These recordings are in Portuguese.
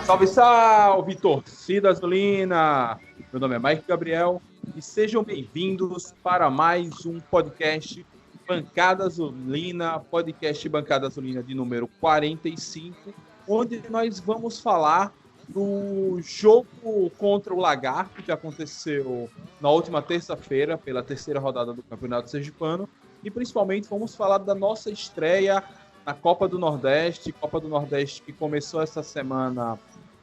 Salve, salve, torcida azulina! Meu nome é Mike Gabriel e sejam bem-vindos para mais um podcast Bancada Azulina, podcast Bancada Azulina de número 45, onde nós vamos falar do jogo contra o Lagarto, que aconteceu na última terça-feira, pela terceira rodada do Campeonato Sergipano, e principalmente vamos falar da nossa estreia na Copa do Nordeste que começou essa semana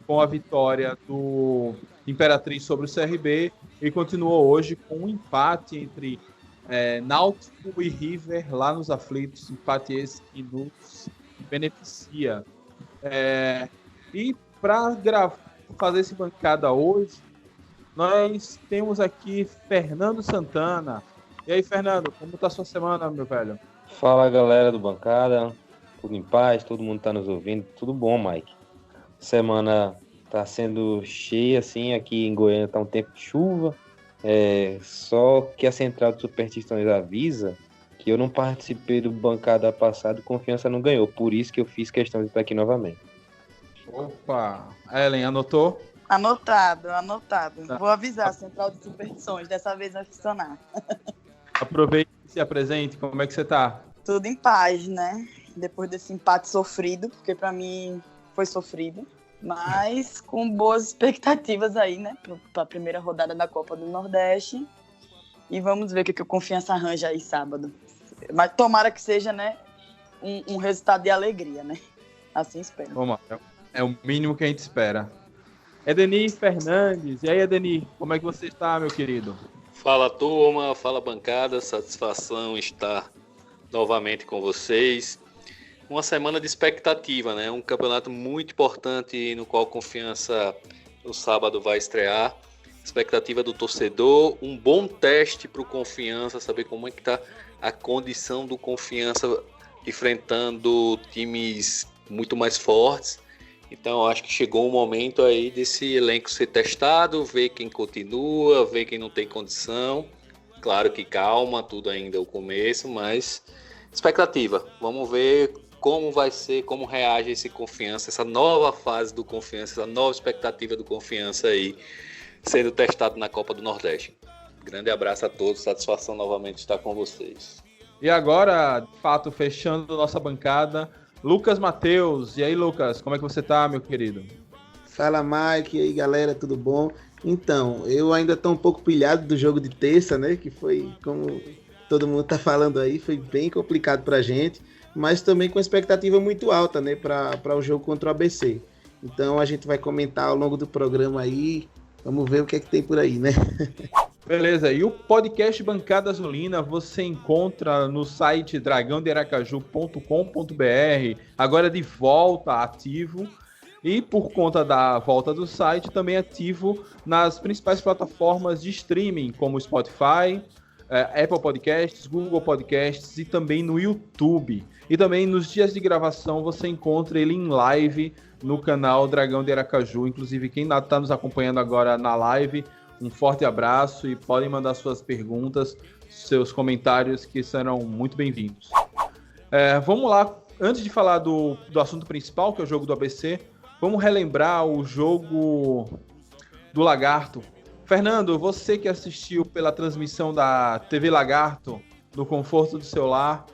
com a vitória do Imperatriz sobre o CRB e continuou hoje com um empate entre Náutico e River lá nos aflitos, empate esse que nos beneficia. E para fazer esse bancada hoje, nós temos aqui Fernando Santana. E aí, Fernando, como está a sua semana, meu velho? Fala, galera do bancada, tudo em paz, todo mundo está nos ouvindo, tudo bom, Mike? Semana tá sendo cheia, assim, aqui em Goiânia tá um tempo de chuva, só que a Central de Superstições avisa que eu não participei do bancada passado e Confiança não ganhou, por isso que eu fiz questão de estar aqui novamente. Opa! Ellen, anotou? Anotado. Tá. Vou avisar a Central de Superstições, dessa vez vai funcionar. Aproveite e se apresente, como é que você tá? Tudo em paz, né? Depois desse empate sofrido, porque pra mim foi sofrido, mas com boas expectativas aí, né? Pra primeira rodada da Copa do Nordeste. E vamos ver o que o Confiança arranja aí sábado. Mas tomara que seja, né? Um resultado de alegria, né? Assim espero. Vamos lá, é o mínimo que a gente espera. Edenir Fernandes, e aí, Edenir, como é que você está, meu querido? Fala, turma, fala, bancada, satisfação estar novamente com vocês. Uma semana de expectativa, né? Um campeonato muito importante no qual Confiança no sábado vai estrear. Expectativa do torcedor, um bom teste para o Confiança, saber como é que está a condição do Confiança enfrentando times muito mais fortes. Então, eu acho que chegou o momento aí desse elenco ser testado, ver quem continua, ver quem não tem condição. Claro que calma, tudo ainda é o começo, mas expectativa. Vamos ver como vai ser, como reage esse Confiança, essa nova fase do Confiança, essa nova expectativa do Confiança aí, sendo testado na Copa do Nordeste. Grande abraço a todos, satisfação novamente estar com vocês. E agora, de fato, fechando nossa bancada, Lucas Matheus. E aí, Lucas, como é que você tá, meu querido? Fala, Mike. E aí, galera, tudo bom? Então, eu ainda estou um pouco pilhado do jogo de terça, né? Que foi, como todo mundo tá falando aí, foi bem complicado pra gente, mas também com expectativa muito alta, né? Para o jogo contra o ABC. Então, a gente vai comentar ao longo do programa aí. Vamos ver o que é que tem por aí, né? Beleza, e o podcast Bancada Azulina você encontra no site dragãodearacaju.com.br, agora de volta ativo, e por conta da volta do site, também ativo nas principais plataformas de streaming, como Spotify, Apple Podcasts, Google Podcasts e também no YouTube. E também nos dias de gravação você encontra ele em live no canal Dragão de Aracaju. Inclusive, quem está nos acompanhando agora na live, um forte abraço e podem mandar suas perguntas, seus comentários, que serão muito bem-vindos. Vamos lá, antes de falar do assunto principal, que é o jogo do ABC, vamos relembrar o jogo do Lagarto. Fernando, você que assistiu pela transmissão da TV Lagarto, no conforto do seu lar,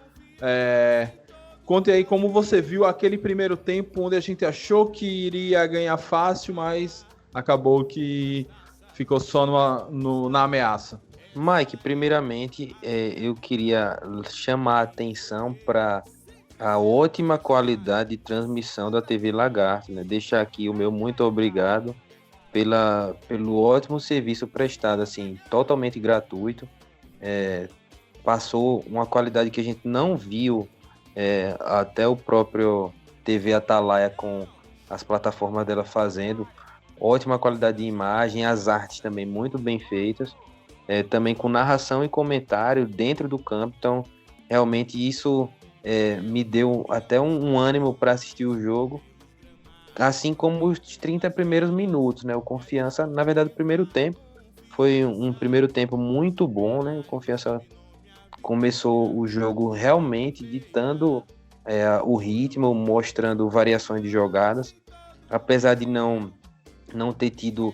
conte aí como você viu aquele primeiro tempo onde a gente achou que iria ganhar fácil, mas acabou que ficou só na ameaça. Mike, primeiramente, eu queria chamar a atenção para a ótima qualidade de transmissão da TV Lagarto, né? Deixar aqui o meu muito obrigado pelo ótimo serviço prestado, assim, totalmente gratuito. Passou uma qualidade que a gente não viu até o próprio TV Atalaia com as plataformas dela fazendo. Ótima qualidade de imagem, as artes também muito bem feitas, também com narração e comentário dentro do campo. Então, realmente isso me deu até um ânimo para assistir o jogo, assim como os 30 primeiros minutos, né? O Confiança, na verdade, o primeiro tempo foi um primeiro tempo muito bom, né? O Confiança começou o jogo realmente ditando o ritmo, mostrando variações de jogadas. apesar de não ter tido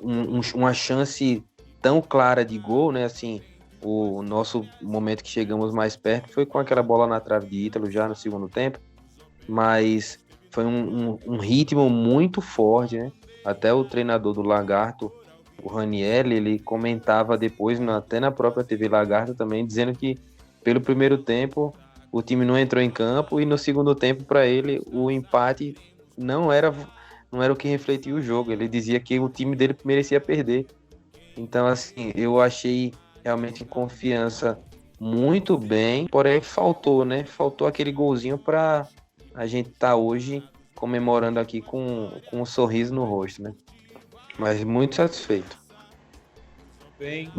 uma chance tão clara de gol, né? Assim, o nosso momento que chegamos mais perto foi com aquela bola na trave de Ítalo já no segundo tempo, mas foi um ritmo muito forte, né? Até o treinador do Lagarto, o Ranieri, ele comentava depois, até na própria TV Lagarto também, dizendo que pelo primeiro tempo o time não entrou em campo e no segundo tempo, para ele, o empate não era o que refletia o jogo. Ele dizia que o time dele merecia perder. Então, assim, eu achei realmente confiança muito bem, porém faltou, né? Faltou aquele golzinho para a gente estar hoje comemorando aqui com um sorriso no rosto, né? Mas muito satisfeito. Bem,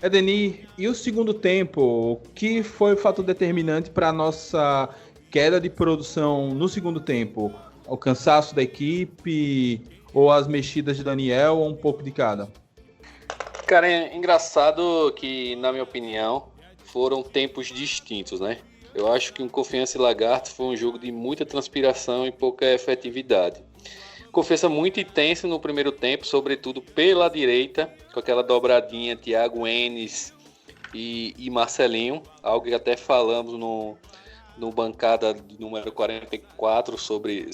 Edenir, e o segundo tempo? O que foi o fator determinante para a nossa queda de produção no segundo tempo? O cansaço da equipe ou as mexidas de Daniel ou um pouco de cada? Cara, é engraçado que, na minha opinião, foram tempos distintos, né? Eu acho que um Confiança e Lagarto foi um jogo de muita transpiração e pouca efetividade. Confiança muito intensa no primeiro tempo, sobretudo pela direita, com aquela dobradinha Thiago Enes e Marcelinho, algo que até falamos no bancada número 44 sobre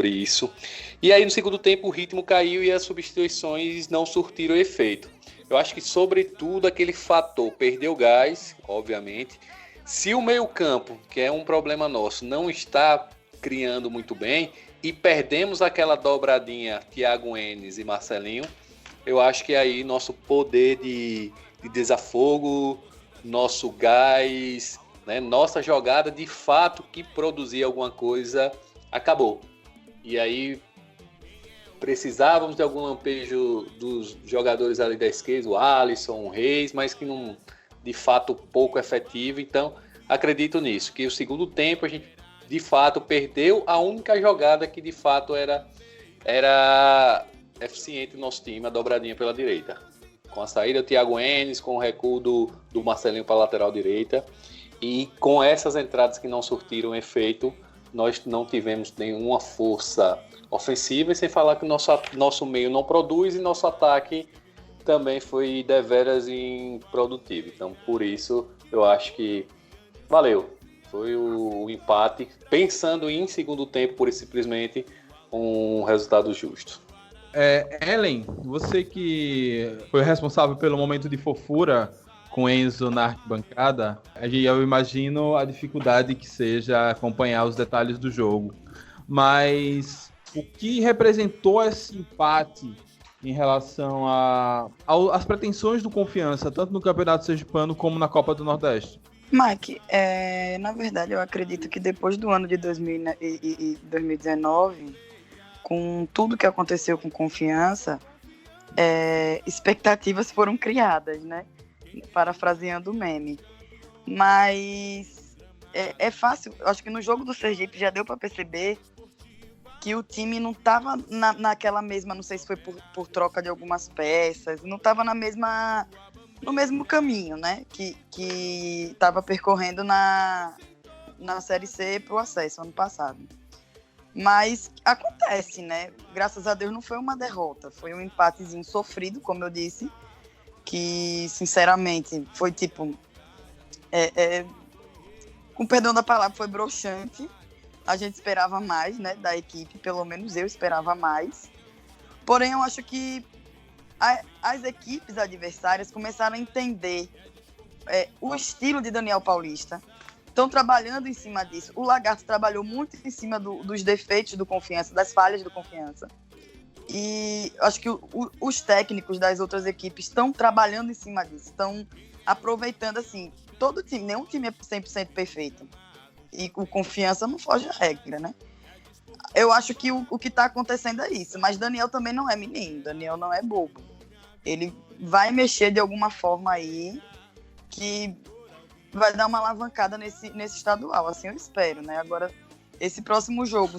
isso. E aí no segundo tempo o ritmo caiu e as substituições não surtiram efeito. Eu acho que sobretudo aquele fator perdeu gás, obviamente. Se o meio-campo, que é um problema nosso, não está criando muito bem e perdemos aquela dobradinha Thiago Enes e Marcelinho, eu acho que aí nosso poder de desafogo, nosso gás, né, nossa jogada de fato que produzia alguma coisa acabou. E aí precisávamos de algum lampejo dos jogadores ali da esquerda, o Alisson, o Reis, mas que não, de fato pouco efetivo. Então acredito nisso, que o segundo tempo a gente de fato perdeu a única jogada que de fato era eficiente no nosso time, a dobradinha pela direita. Com a saída do Thiago Enes, com o recuo do Marcelinho para a lateral direita. E com essas entradas que não surtiram efeito, nós não tivemos nenhuma força ofensiva, e sem falar que nosso meio não produz e nosso ataque também foi deveras improdutivo. Então, por isso, eu acho que valeu. Foi o empate, pensando em segundo tempo, pura e simplesmente um resultado justo. Ellen, você que foi responsável pelo momento de fofura com Enzo na arquibancada, eu imagino a dificuldade que seja acompanhar os detalhes do jogo. Mas o que representou esse empate em relação às pretensões do Confiança, tanto no Campeonato Sergipano como na Copa do Nordeste? Mike, na verdade eu acredito que depois do ano de 2019, com tudo que aconteceu com Confiança, expectativas foram criadas, né? Parafraseando o meme. Mas é fácil, eu acho que no jogo do Sergipe já deu para perceber que o time não estava naquela mesma, não sei se foi por troca de algumas peças, não estava no mesmo caminho, né? Que estava percorrendo na Série C para o acesso ano passado. Mas acontece, né? Graças a Deus não foi uma derrota, foi um empatezinho sofrido, como eu disse, que sinceramente foi tipo, com perdão da palavra, foi broxante. A gente esperava mais, né, da equipe, pelo menos eu esperava mais. Porém, eu acho que as equipes adversárias começaram a entender o estilo de Daniel Paulista. Estão trabalhando em cima disso. O Lagarto trabalhou muito em cima dos defeitos do Confiança, das falhas do Confiança. E acho que os técnicos das outras equipes estão trabalhando em cima disso. Estão aproveitando, assim, todo time, nenhum time é 100% perfeito. E o Confiança não foge à regra, né? Eu acho que o que está acontecendo é isso. Mas Daniel também não é menino. Daniel não é bobo. Ele vai mexer de alguma forma aí que vai dar uma alavancada nesse estadual. Assim eu espero, né? Agora, esse próximo jogo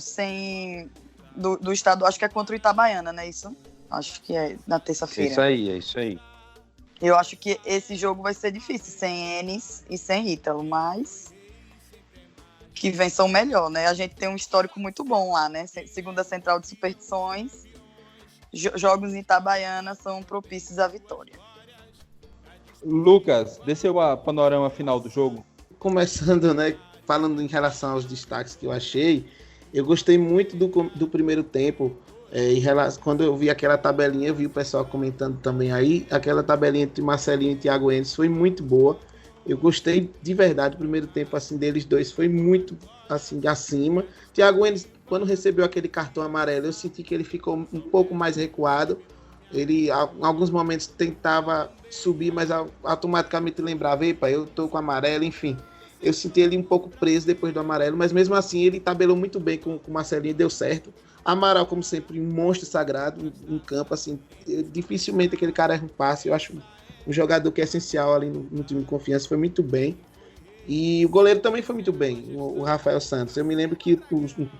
do estadual, acho que é contra o Itabaiana, né? Isso? Acho que é na terça-feira. É isso aí. Eu acho que esse jogo vai ser difícil, sem Enes e sem Ítalo, mas que vençam melhor, né? A gente tem um histórico muito bom lá, né? Segundo a Central de Superstições, jogos em Itabaiana são propícios à vitória. Lucas, desceu a panorama final do jogo? Começando, né, falando em relação aos destaques que eu achei, eu gostei muito do primeiro tempo. Quando eu vi aquela tabelinha, eu vi o pessoal comentando também aí, aquela tabelinha entre Marcelinho e Thiago Enes foi muito boa. Eu gostei de verdade do primeiro tempo assim deles dois, foi muito assim acima. Thiago Enes, quando recebeu aquele cartão amarelo, eu senti que ele ficou um pouco mais recuado. Ele, em alguns momentos, tentava subir, mas automaticamente lembrava, epa, eu tô com amarelo, enfim. Eu senti ele um pouco preso depois do amarelo, mas mesmo assim ele tabelou muito bem com o Marcelinho, deu certo. Amaral, como sempre, um monstro sagrado em campo, assim, dificilmente aquele cara erra um passe. Eu acho um jogador que é essencial ali no time de confiança, foi muito bem. E o goleiro também foi muito bem, o Rafael Santos. Eu me lembro que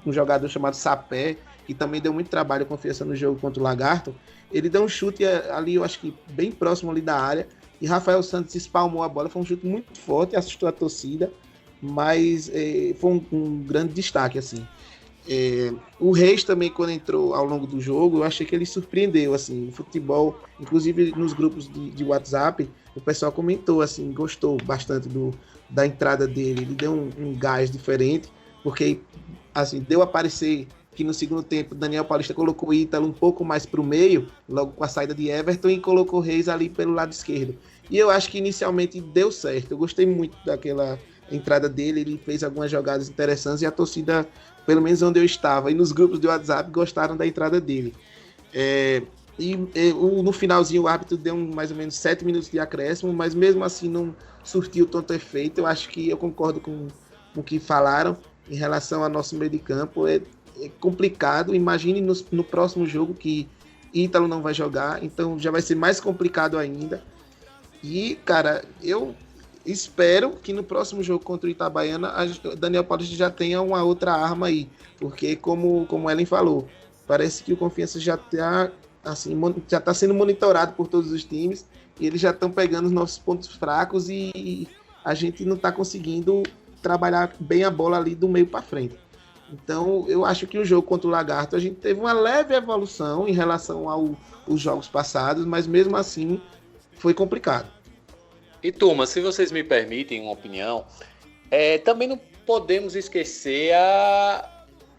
um jogador chamado Sapé, que também deu muito trabalho e confiança no jogo contra o Lagarto, ele deu um chute ali, eu acho que bem próximo ali da área, e Rafael Santos espalmou a bola. Foi um chute muito forte, assustou a torcida, mas foi um grande destaque, assim. O Reis também, quando entrou ao longo do jogo, eu achei que ele surpreendeu, assim, o futebol, inclusive nos grupos de WhatsApp, o pessoal comentou, assim, gostou bastante da entrada dele. Ele deu um gás diferente, porque, assim, deu a parecer que no segundo tempo Daniel Paulista colocou o Ítalo um pouco mais para o meio, logo com a saída de Everton, e colocou o Reis ali pelo lado esquerdo. E eu acho que inicialmente deu certo. Eu gostei muito daquela entrada dele, ele fez algumas jogadas interessantes e a torcida, pelo menos onde eu estava, e nos grupos de WhatsApp, gostaram da entrada dele. No finalzinho o árbitro deu mais ou menos 7 minutos de acréscimo, mas mesmo assim não surtiu tanto efeito. Eu acho que eu concordo com o que falaram em relação ao nosso meio de campo. É complicado. Imagine no próximo jogo que Ítalo não vai jogar, então já vai ser mais complicado ainda. E, cara, eu espero que no próximo jogo contra o Itabaiana Daniel Paulista já tenha uma outra arma aí, porque como Ellen falou, parece que o Confiança já está sendo monitorado por todos os times e eles já estão pegando os nossos pontos fracos e a gente não está conseguindo trabalhar bem a bola ali do meio para frente. Então eu acho que o jogo contra o Lagarto a gente teve uma leve evolução em relação aos jogos passados, mas mesmo assim foi complicado. E turma, se vocês me permitem uma opinião, também não podemos esquecer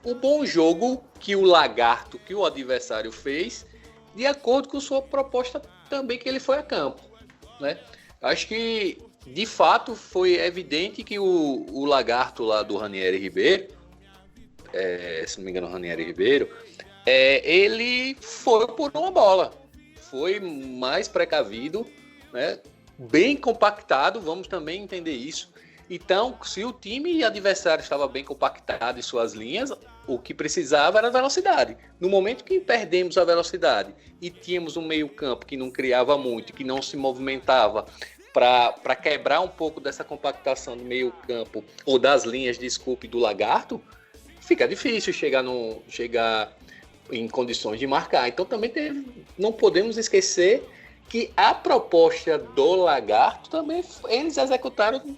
o bom jogo que o Lagarto, que o adversário fez, de acordo com sua proposta também que ele foi a campo, né? Acho que, de fato, foi evidente que o Lagarto lá do Ranieri Ribeiro, se não me engano, Ranieri Ribeiro, ele foi por uma bola, foi mais precavido, né? Bem compactado, vamos também entender isso. Então, se o time adversário estava bem compactado em suas linhas, o que precisava era velocidade. No momento que perdemos a velocidade e tínhamos um meio-campo que não criava muito, que não se movimentava para quebrar um pouco dessa compactação do meio-campo, ou das linhas, desculpe, do Lagarto, fica difícil chegar em condições de marcar. Então, também não podemos esquecer que a proposta do Lagarto também eles executaram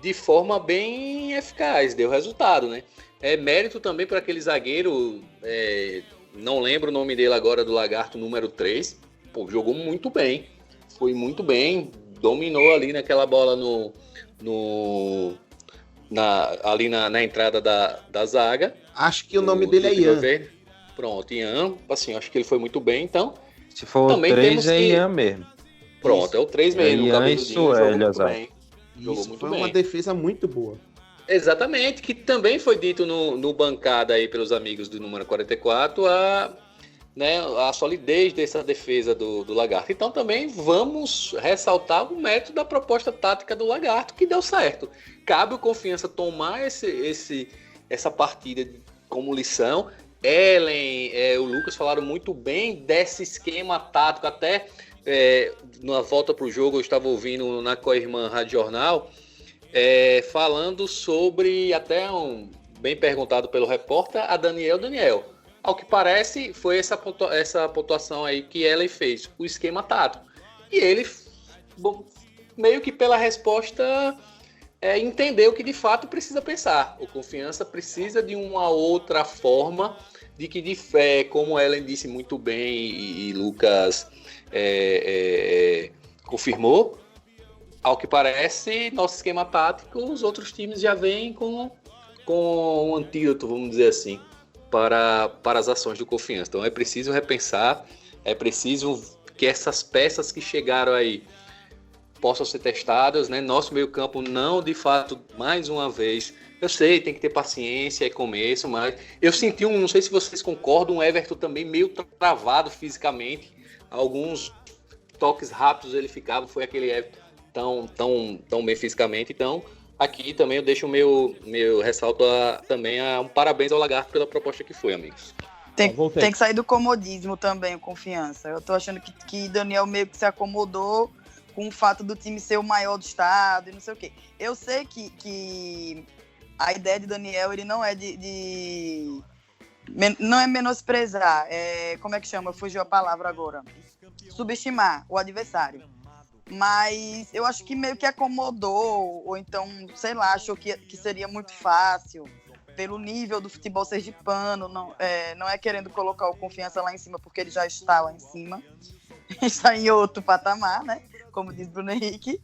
de forma bem eficaz, deu resultado, né? Mérito também para aquele zagueiro, não lembro o nome dele agora, do Lagarto, número 3, jogou muito bem, foi muito bem, dominou ali naquela bola ali na entrada da zaga. Acho que o nome dele é Ian. Pronto, Ian, assim, acho que ele foi muito bem, então. Se for o 3, é Ian mesmo. Pronto, é o 3 mesmo. Ian e Sueli, Isso foi uma defesa muito boa. Exatamente, que também foi dito no bancada aí pelos amigos do número 44, a solidez dessa defesa do Lagarto. Então também vamos ressaltar o mérito da proposta tática do Lagarto, que deu certo. Cabe o Confiança tomar essa partida como lição. Ellen, o Lucas falaram muito bem desse esquema tático. Até na volta para o jogo eu estava ouvindo na Coirmã Rádio Jornal, falando sobre, até bem perguntado pelo repórter, a Daniel. Ao que parece, foi essa pontuação aí que Ellen fez, o esquema tático. E ele, meio que pela resposta, entender o que de fato precisa pensar. O Confiança precisa de uma outra forma de que de fé, como Ellen disse muito bem e Lucas confirmou, ao que parece, nosso esquema tático, os outros times já vêm com um antídoto, vamos dizer assim, para as ações do Confiança. Então é preciso repensar, é preciso que essas peças que chegaram aí possam ser testadas, né? Nosso meio-campo não, de fato, mais uma vez, eu sei, tem que ter paciência, é começo, mas eu senti não sei se vocês concordam, um Everton também meio travado fisicamente, alguns toques rápidos ele ficava, foi aquele Everton tão bem fisicamente, então aqui também eu deixo o meu ressalto também um parabéns ao Lagarto pela proposta que foi, amigos. Tem que sair do comodismo também, o Confiança. Eu tô achando que Daniel meio que se acomodou com o fato do time ser o maior do estado e não sei o quê. Eu sei que a ideia de Daniel, ele não é não é menosprezar, como é que chama? Fugiu a palavra agora. Subestimar o adversário. Mas eu acho que meio que acomodou, ou então, sei lá, achou que seria muito fácil, pelo nível do futebol sergipano, não é querendo colocar o Confiança lá em cima, porque ele já está lá em cima, está em outro patamar, né? Como diz Bruno Henrique,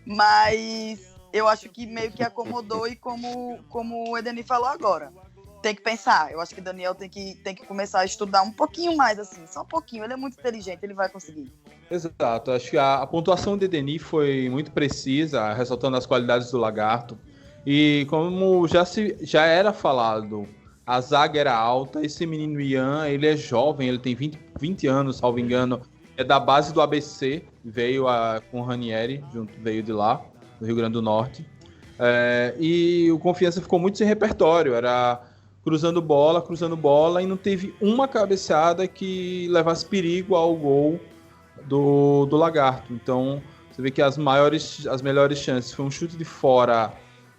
mas eu acho que meio que acomodou e como o Edeni falou agora, tem que pensar. Eu acho que Daniel tem que começar a estudar um pouquinho mais, assim, só um pouquinho. Ele é muito inteligente, ele vai conseguir. Exato, acho que a pontuação de Edeni foi muito precisa, ressaltando as qualidades do Lagarto. E como já era falado, a zaga era alta, esse menino Ian, ele é jovem, ele tem 20 anos, salvo engano, é da base do ABC, veio com o Ranieri, veio de lá, do Rio Grande do Norte. E o Confiança ficou muito sem repertório, era cruzando bola, e não teve uma cabeçada que levasse perigo ao gol do Lagarto. Então, você vê que as melhores chances foi um chute de fora,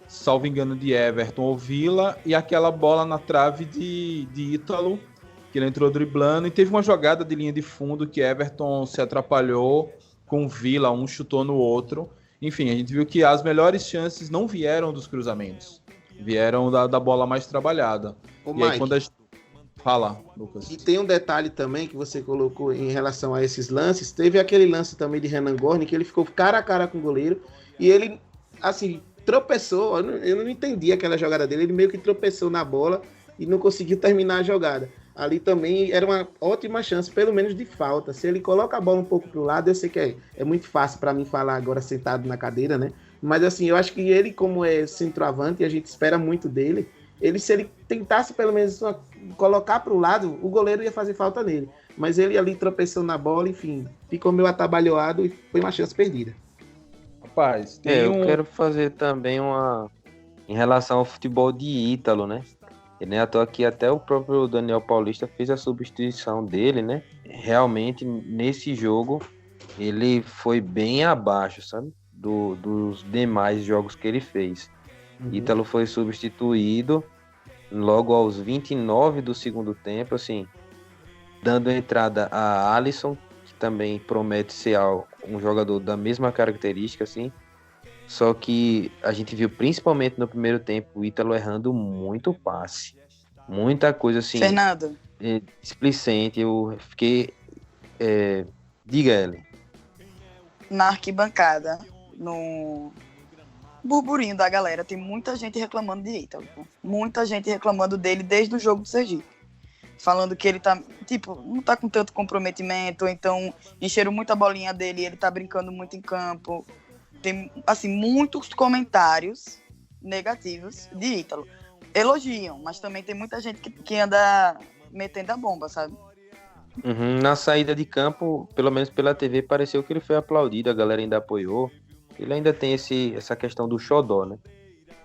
salvo engano, de Everton ou Vila, e aquela bola na trave de Ítalo, que ele entrou driblando, e teve uma jogada de linha de fundo que Everton se atrapalhou com Vila, um chutou no outro. Enfim, a gente viu que as melhores chances não vieram dos cruzamentos, vieram da bola mais trabalhada. Ô, e Mike, aí quando a gente... Fala, Lucas. E tem um detalhe também que você colocou em relação a esses lances. Teve aquele lance também de Renan Gorni, que ele ficou cara a cara com o goleiro, e ele, assim, tropeçou. Eu não entendi aquela jogada dele, ele meio que tropeçou na bola e não conseguiu terminar a jogada. Ali também era uma ótima chance, pelo menos de falta. Se ele coloca a bola um pouco pro lado, eu sei que é muito fácil para mim falar agora sentado na cadeira, né? Mas assim, eu acho que ele, como é centroavante, e a gente espera muito dele, se ele tentasse pelo menos colocar pro lado, o goleiro ia fazer falta nele. Mas ele ali tropeçou na bola, enfim, ficou meio atabalhoado e foi uma chance perdida. Rapaz, eu quero fazer também em relação ao futebol de Ítalo, né? E nem à toa que até o próprio Daniel Paulista fez a substituição dele, né? Realmente, nesse jogo, ele foi bem abaixo, sabe? Dos demais jogos que ele fez. Ítalo foi substituído logo aos 29 do segundo tempo, assim, dando entrada a Alisson, que também promete ser um jogador da mesma característica, assim. Só que a gente viu, principalmente no primeiro tempo, o Ítalo errando muito passe. Muita coisa assim. Fernando. Displicente. Eu fiquei... Diga, Ellen. Na arquibancada, no burburinho da galera, tem muita gente reclamando de Ítalo. Muita gente reclamando dele desde o jogo do Sergipe. Falando que ele tá, não tá com tanto comprometimento, ou então encheram muita bolinha dele e ele tá brincando muito em campo. Tem, assim, muitos comentários negativos de Ítalo. Elogiam, mas também tem muita gente que anda metendo a bomba, sabe? Na saída de campo, pelo menos pela TV, pareceu que ele foi aplaudido, a galera ainda apoiou. Ele ainda tem essa questão do xodó, né?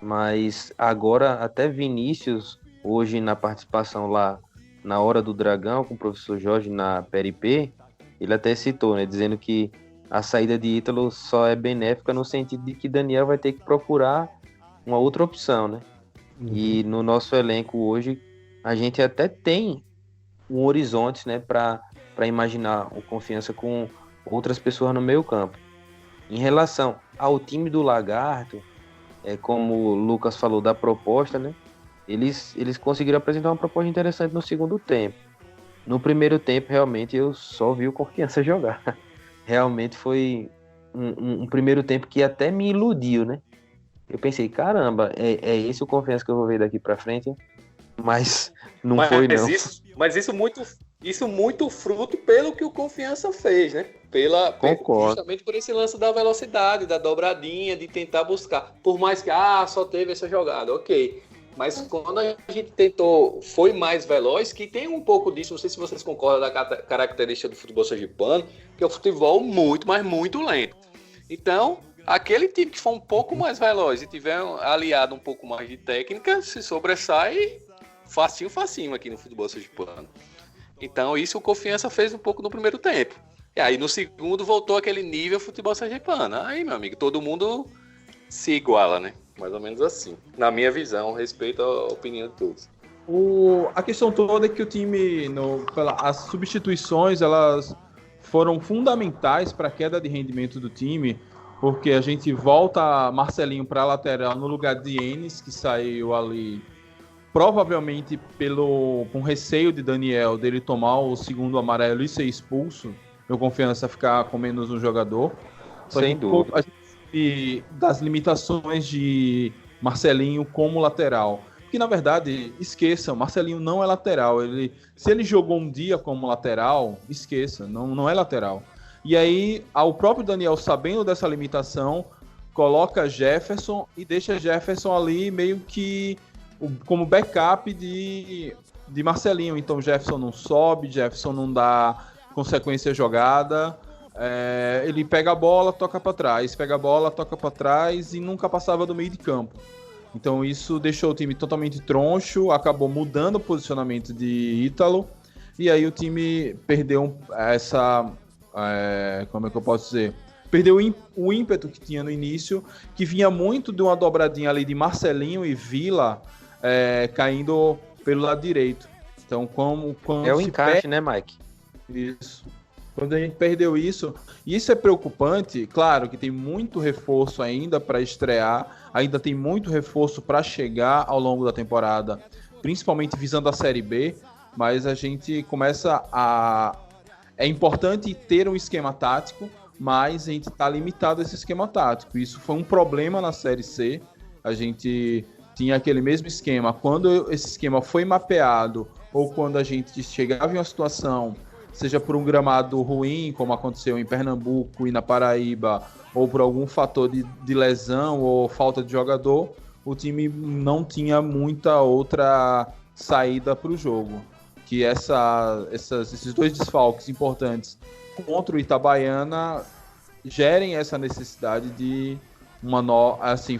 Mas agora, até Vinícius, hoje na participação lá na Hora do Dragão, com o professor Jorge na PRP, ele até citou, né? Dizendo que a saída de Ítalo só é benéfica no sentido de que Daniel vai ter que procurar uma outra opção, né? E no nosso elenco hoje, a gente até tem um horizonte, né, para imaginar o Confiança com outras pessoas no meio campo. Em relação ao time do Lagarto, como o Lucas falou da proposta, né? Eles conseguiram apresentar uma proposta interessante no segundo tempo. No primeiro tempo, realmente, eu só vi o Confiança jogar. Realmente foi um primeiro tempo que até me iludiu, né? Eu pensei, caramba, é esse o Confiança que eu vou ver daqui pra frente? Mas não foi, não. Isso muito fruto pelo que o Confiança fez, né? Concordo. Justamente por esse lance da velocidade, da dobradinha, de tentar buscar. Por mais que, só teve essa jogada, ok. Mas quando a gente foi mais veloz, que tem um pouco disso, não sei se vocês concordam da característica do futebol sergipano, que é o futebol muito, mas muito lento. Então, aquele time que for um pouco mais veloz e tiver aliado um pouco mais de técnica, se sobressai facinho aqui no futebol sergipano. Então, isso o Confiança fez um pouco no primeiro tempo. E aí, no segundo, voltou aquele nível futebol sergipano. Aí, meu amigo, todo mundo se iguala, né? Mais ou menos assim. Na minha visão, respeito à opinião de todos. A questão toda é que o time, as substituições, elas foram fundamentais para a queda de rendimento do time, porque a gente volta Marcelinho para a lateral no lugar de Enes, que saiu ali provavelmente com receio de Daniel dele tomar o segundo amarelo e ser expulso. Eu Confiança ficar com menos um jogador. Sem dúvida. E das limitações de Marcelinho como lateral. Que na verdade, esqueça, Marcelinho não é lateral. Se ele jogou um dia como lateral, esqueça, não é lateral. E aí, o próprio Daniel, sabendo dessa limitação, coloca Jefferson e deixa Jefferson ali meio que como backup de Marcelinho. Então Jefferson não sobe, Jefferson não dá consequência jogada. Ele pega a bola, toca para trás, pega a bola, toca para trás e nunca passava do meio de campo. Então isso deixou o time totalmente troncho, acabou mudando o posicionamento de Ítalo, e aí o time perdeu como é que eu posso dizer? Perdeu o ímpeto que tinha no início, que vinha muito de uma dobradinha ali de Marcelinho e Vila caindo pelo lado direito. Então, quando é o encaixe, né, Mike? Isso. Quando a gente perdeu isso é preocupante. Claro que tem muito reforço ainda para estrear, ainda tem muito reforço para chegar ao longo da temporada, principalmente visando a Série B, mas a gente começa É importante ter um esquema tático, mas a gente está limitado a esse esquema tático. Isso foi um problema na Série C. A gente tinha aquele mesmo esquema. Quando esse esquema foi mapeado, ou quando a gente chegava em uma situação, seja por um gramado ruim, como aconteceu em Pernambuco e na Paraíba, ou por algum fator de lesão ou falta de jogador, o time não tinha muita outra saída para o jogo. Que esses dois desfalques importantes contra o Itabaiana gerem essa necessidade de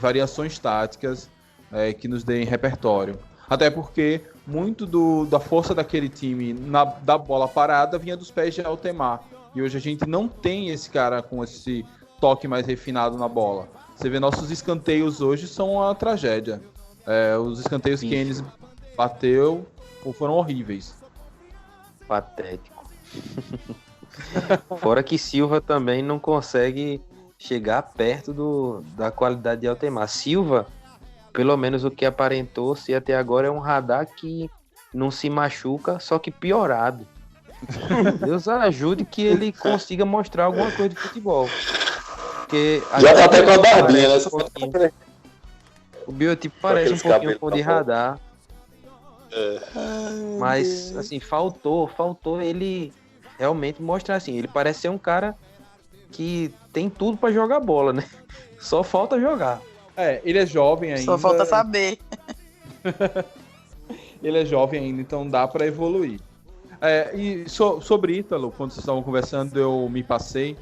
variações táticas que nos deem repertório. Até porque muito da força daquele time da bola parada vinha dos pés de Altemar. E hoje a gente não tem esse cara com esse toque mais refinado na bola. Você vê, nossos escanteios hoje são uma tragédia. Os escanteios que Enes bateu foram horríveis. Patético. Fora que Silva também não consegue chegar perto da qualidade de Altemar. Silva, pelo menos o que aparentou ser até agora, é um radar que não se machuca, só que piorado. Deus ajude que ele consiga mostrar alguma coisa de futebol. Porque já tá até com a barbinha, né? O biotipo parece um pouquinho com o de radar. Mas, assim, faltou ele realmente mostrar, assim, ele parece ser um cara que tem tudo pra jogar bola, né? Só falta jogar. Ele é jovem ainda. Só falta saber. Ele é jovem ainda, então dá pra evoluir. Sobre Ítalo, quando vocês estavam conversando, eu me passei.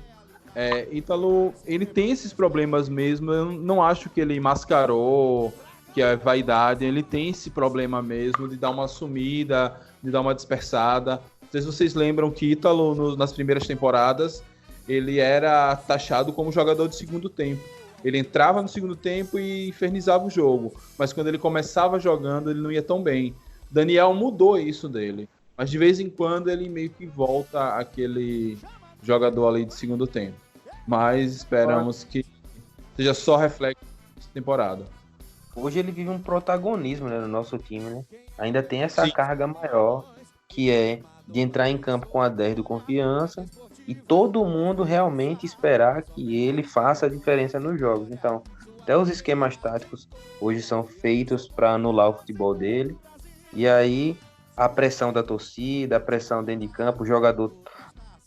Ítalo, ele tem esses problemas mesmo, eu não acho que ele mascarou, que é vaidade, ele tem esse problema mesmo de dar uma sumida, de dar uma dispersada. Não sei se vocês lembram que Ítalo, nas primeiras temporadas, ele era taxado como jogador de segundo tempo. Ele entrava no segundo tempo e infernizava o jogo, mas quando ele começava jogando, ele não ia tão bem. Daniel mudou isso dele, mas de vez em quando ele meio que volta aquele jogador ali de segundo tempo. Mas esperamos que seja só reflexo dessa temporada. hoje ele vive um protagonismo, né, no nosso time, né? Ainda tem essa Sim. carga maior, que é de entrar em campo com a 10 do Confiança e todo mundo realmente esperar que ele faça a diferença nos jogos. Então, até os esquemas táticos hoje são feitos para anular o futebol dele. E aí, a pressão da torcida, a pressão dentro de campo, o jogador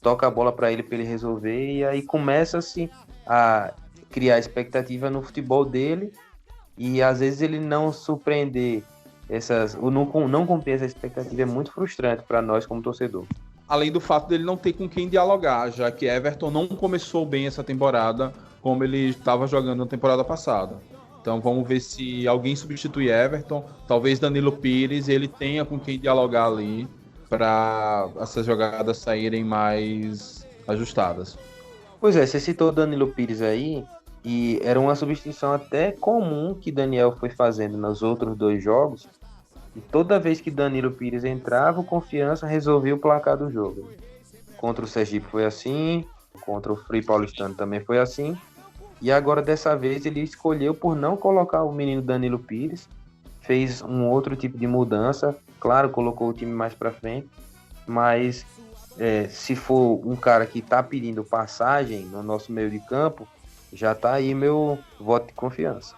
toca a bola para ele resolver, e aí começa-se a criar expectativa no futebol dele, e às vezes ele não surpreender ou não cumprir essa expectativa é muito frustrante para nós como torcedor. Além do fato dele não ter com quem dialogar, já que Everton não começou bem essa temporada como ele estava jogando na temporada passada. Então vamos ver se alguém substitui Everton, talvez Danilo Pires, ele tenha com quem dialogar ali para essas jogadas saírem mais ajustadas. Pois é, você citou o Danilo Pires aí, e era uma substituição até comum que Daniel foi fazendo nos outros 2 jogos, e toda vez que Danilo Pires entrava, o Confiança resolvia o placar do jogo. Contra o Sergipe foi assim, contra o Frei Paulistano também foi assim, e agora dessa vez ele escolheu por não colocar o menino Danilo Pires, fez um outro tipo de mudança, claro, colocou o time mais para frente, mas se for um cara que está pedindo passagem no nosso meio de campo, já está aí meu voto de confiança.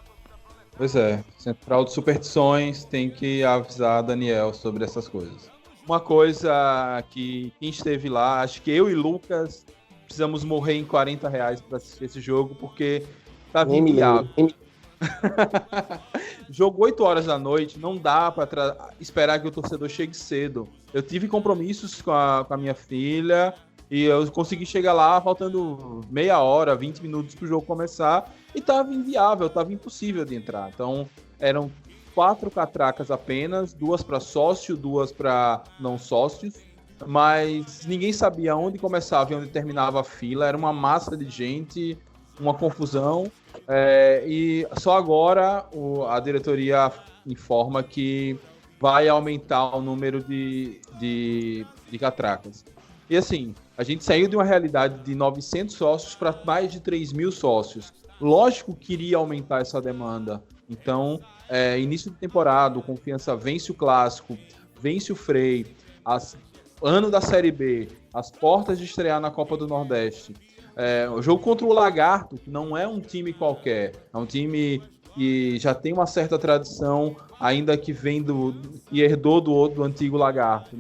Pois é, Central de Superstições tem que avisar Daniel sobre essas coisas. Uma coisa que quem esteve lá, acho que eu e Lucas precisamos morrer em R$40 para assistir esse jogo, porque tá inviável. Jogo 8 horas da noite, não dá para esperar que o torcedor chegue cedo. Eu tive compromissos com a minha filha e eu consegui chegar lá faltando meia hora, 20 minutos para o jogo começar, e tava inviável, tava impossível de entrar. Então eram 4 catracas apenas, 2 para sócio, 2 para não sócios, mas ninguém sabia onde começava e onde terminava a fila, era uma massa de gente, uma confusão. E só agora a diretoria informa que vai aumentar o número de catracas. E assim, a gente saiu de uma realidade de 900 sócios para mais de 3.000 sócios. Lógico que iria aumentar essa demanda. Então, início de temporada, o Confiança vence o Clássico, vence o Frei, ano da Série B, as portas de estrear na Copa do Nordeste. O jogo contra o Lagarto, que não é um time qualquer, é um time que já tem uma certa tradição, ainda que vem e herdou do antigo Lagarto.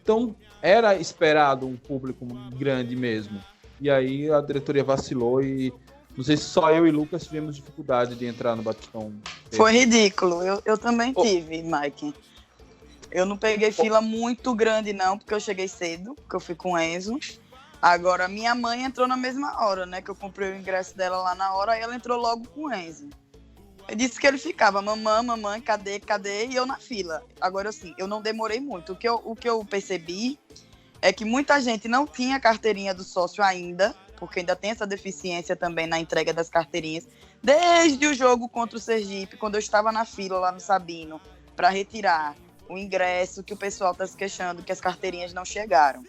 Então, era esperado um público grande mesmo. E aí a diretoria vacilou e não sei se só eu e Lucas tivemos dificuldade de entrar no Batistão. Foi ridículo. Eu também tive, Mike. Eu não peguei fila muito grande, não, porque eu cheguei cedo, porque eu fui com o Enzo. Agora, minha mãe entrou na mesma hora, né? Que eu comprei o ingresso dela lá na hora, aí ela entrou logo com o Enzo. Eu disse que ele ficava, mamãe, cadê? E eu na fila. Agora, assim, eu não demorei muito. O que eu percebi é que muita gente não tinha carteirinha do sócio ainda, porque ainda tem essa deficiência também na entrega das carteirinhas. Desde o jogo contra o Sergipe, quando eu estava na fila lá no Sabino, para retirar o ingresso, que o pessoal está se queixando que as carteirinhas não chegaram.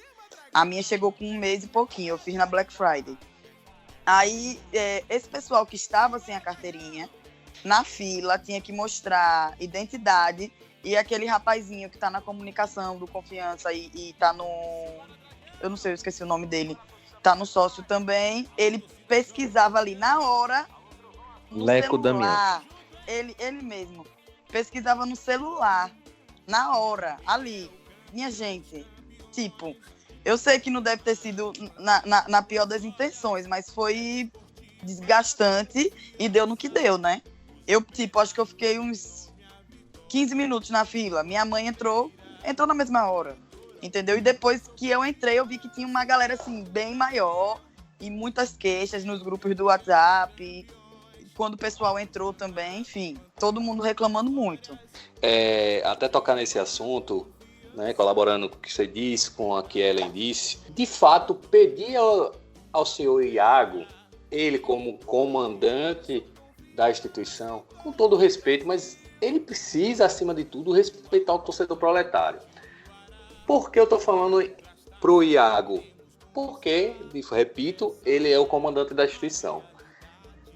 A minha chegou com 1 mês e pouquinho, eu fiz na Black Friday. Aí, esse pessoal que estava sem a carteirinha, na fila, tinha que mostrar identidade, e aquele rapazinho que tá na comunicação do Confiança e tá no... Eu não sei, eu esqueci o nome dele. Tá no sócio também. Ele pesquisava ali na hora, no Leco celular. Ele mesmo. Pesquisava no celular, na hora, ali. Minha gente, tipo... Eu sei que não deve ter sido na pior das intenções, mas foi desgastante e deu no que deu, né? Eu, acho que eu fiquei uns 15 minutos na fila. Minha mãe entrou na mesma hora, entendeu? E depois que eu entrei, eu vi que tinha uma galera, assim, bem maior e muitas queixas nos grupos do WhatsApp. Quando o pessoal entrou também, enfim, todo mundo reclamando muito. Até tocar nesse assunto... Né, colaborando com o que você disse, com o que Ellen disse, de fato, pedir ao senhor Iago, ele como comandante da instituição, com todo respeito, mas ele precisa, acima de tudo, respeitar o torcedor proletário. Por que eu estou falando pro Iago? Porque, repito, ele é o comandante da instituição.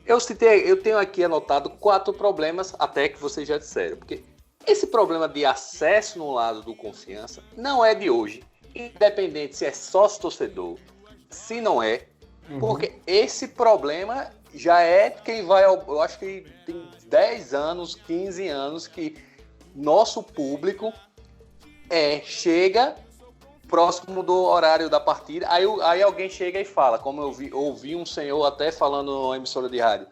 eu tenho aqui anotado 4 problemas, até que vocês já disseram. Porque esse problema de acesso no lado do Confiança não é de hoje. Independente se é sócio-torcedor, se não é. Porque esse problema já é quem vai... Eu acho que tem 10 anos, 15 anos que nosso público chega próximo do horário da partida, aí alguém chega e fala, como eu ouvi um senhor até falando na emissora de rádio,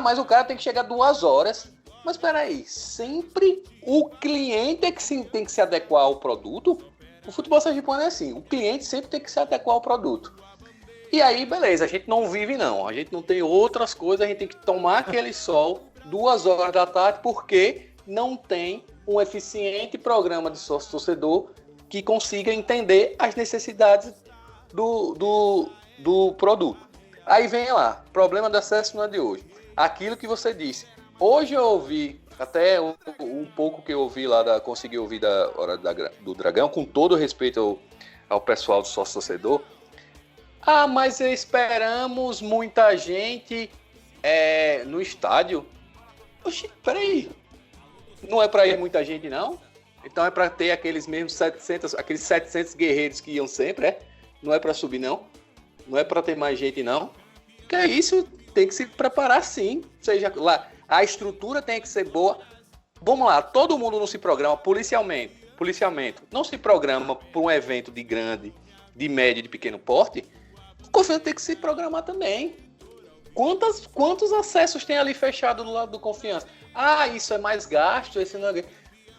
mas o cara tem que chegar 2 horas. Mas peraí, sempre o cliente é que tem que se adequar ao produto? O futebol sergipano é assim, o cliente sempre tem que se adequar ao produto. E aí, beleza, a gente não vive não, a gente não tem outras coisas, a gente tem que tomar aquele sol 2 horas da tarde, porque não tem um eficiente programa de sócio-torcedor que consiga entender as necessidades do produto. Aí vem lá, problema de acesso não é de hoje. Aquilo que você disse. Hoje eu ouvi, até um pouco que eu ouvi lá, consegui ouvir da Hora do Dragão, com todo respeito ao pessoal do sócio-torcedor. Mas esperamos muita gente no estádio. Oxi, peraí. Não é para ir muita gente, não? Então é para ter aqueles mesmos 700 guerreiros que iam sempre, Não é para subir, não? Não é para ter mais gente, não? Que é isso, tem que se preparar sim. Seja lá, a estrutura tem que ser boa. Vamos lá, todo mundo não se programa policiamento não se programa para um evento de grande, de médio e de pequeno porte. O Confiança tem que se programar também. Quantos acessos tem ali fechado do lado do Confiança? Isso é mais gasto, esse não é...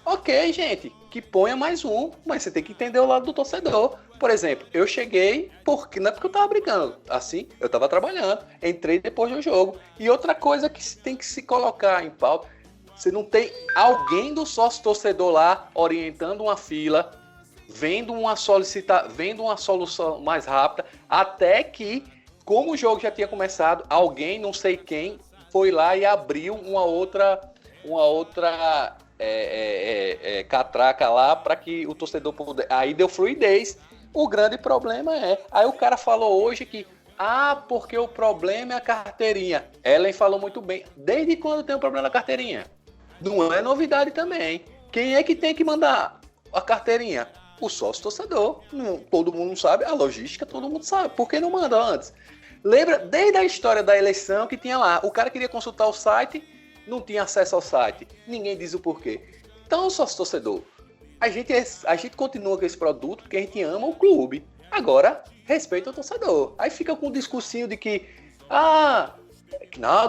Ok, gente, que ponha mais um, mas você tem que entender o lado do torcedor. Por exemplo, eu cheguei, não é porque eu tava brigando, assim, eu tava trabalhando, entrei depois do jogo. E outra coisa que tem que se colocar em pauta, você não tem alguém do sócio-torcedor lá orientando uma fila, vendo uma solução mais rápida, até que, como o jogo já tinha começado, alguém, não sei quem, foi lá e abriu uma outra catraca lá para que o torcedor pudesse. Aí deu fluidez. O grande problema aí o cara falou hoje que porque o problema é a carteirinha. Ellen falou muito bem. Desde quando tem um problema na carteirinha? Não é novidade também. Quem é que tem que mandar a carteirinha? O sócio torcedor. Todo mundo sabe. A logística todo mundo sabe. Por que não manda antes? Lembra desde a história da eleição que tinha lá. O cara queria consultar o site, não tinha acesso ao site. Ninguém diz o porquê. Então, sócio torcedor, a gente continua com esse produto porque a gente ama o clube. Agora, respeita o torcedor. Aí fica com um discursinho de que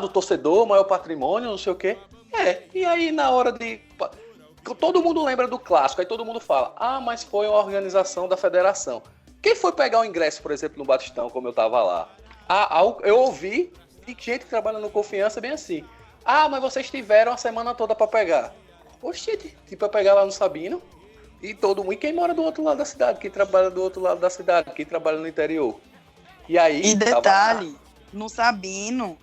do torcedor, maior patrimônio, não sei o quê. E aí na hora de... Todo mundo lembra do clássico, aí todo mundo fala, mas foi uma organização da federação. Quem foi pegar o ingresso, por exemplo, no Batistão, como eu tava lá? Eu ouvi de gente que trabalha no Confiança bem assim. Mas vocês tiveram a semana toda para pegar. Oxi, para pegar lá no Sabino. E quem mora do outro lado da cidade, quem trabalha do outro lado da cidade, quem trabalha no interior. E aí... E detalhe, no Sabino,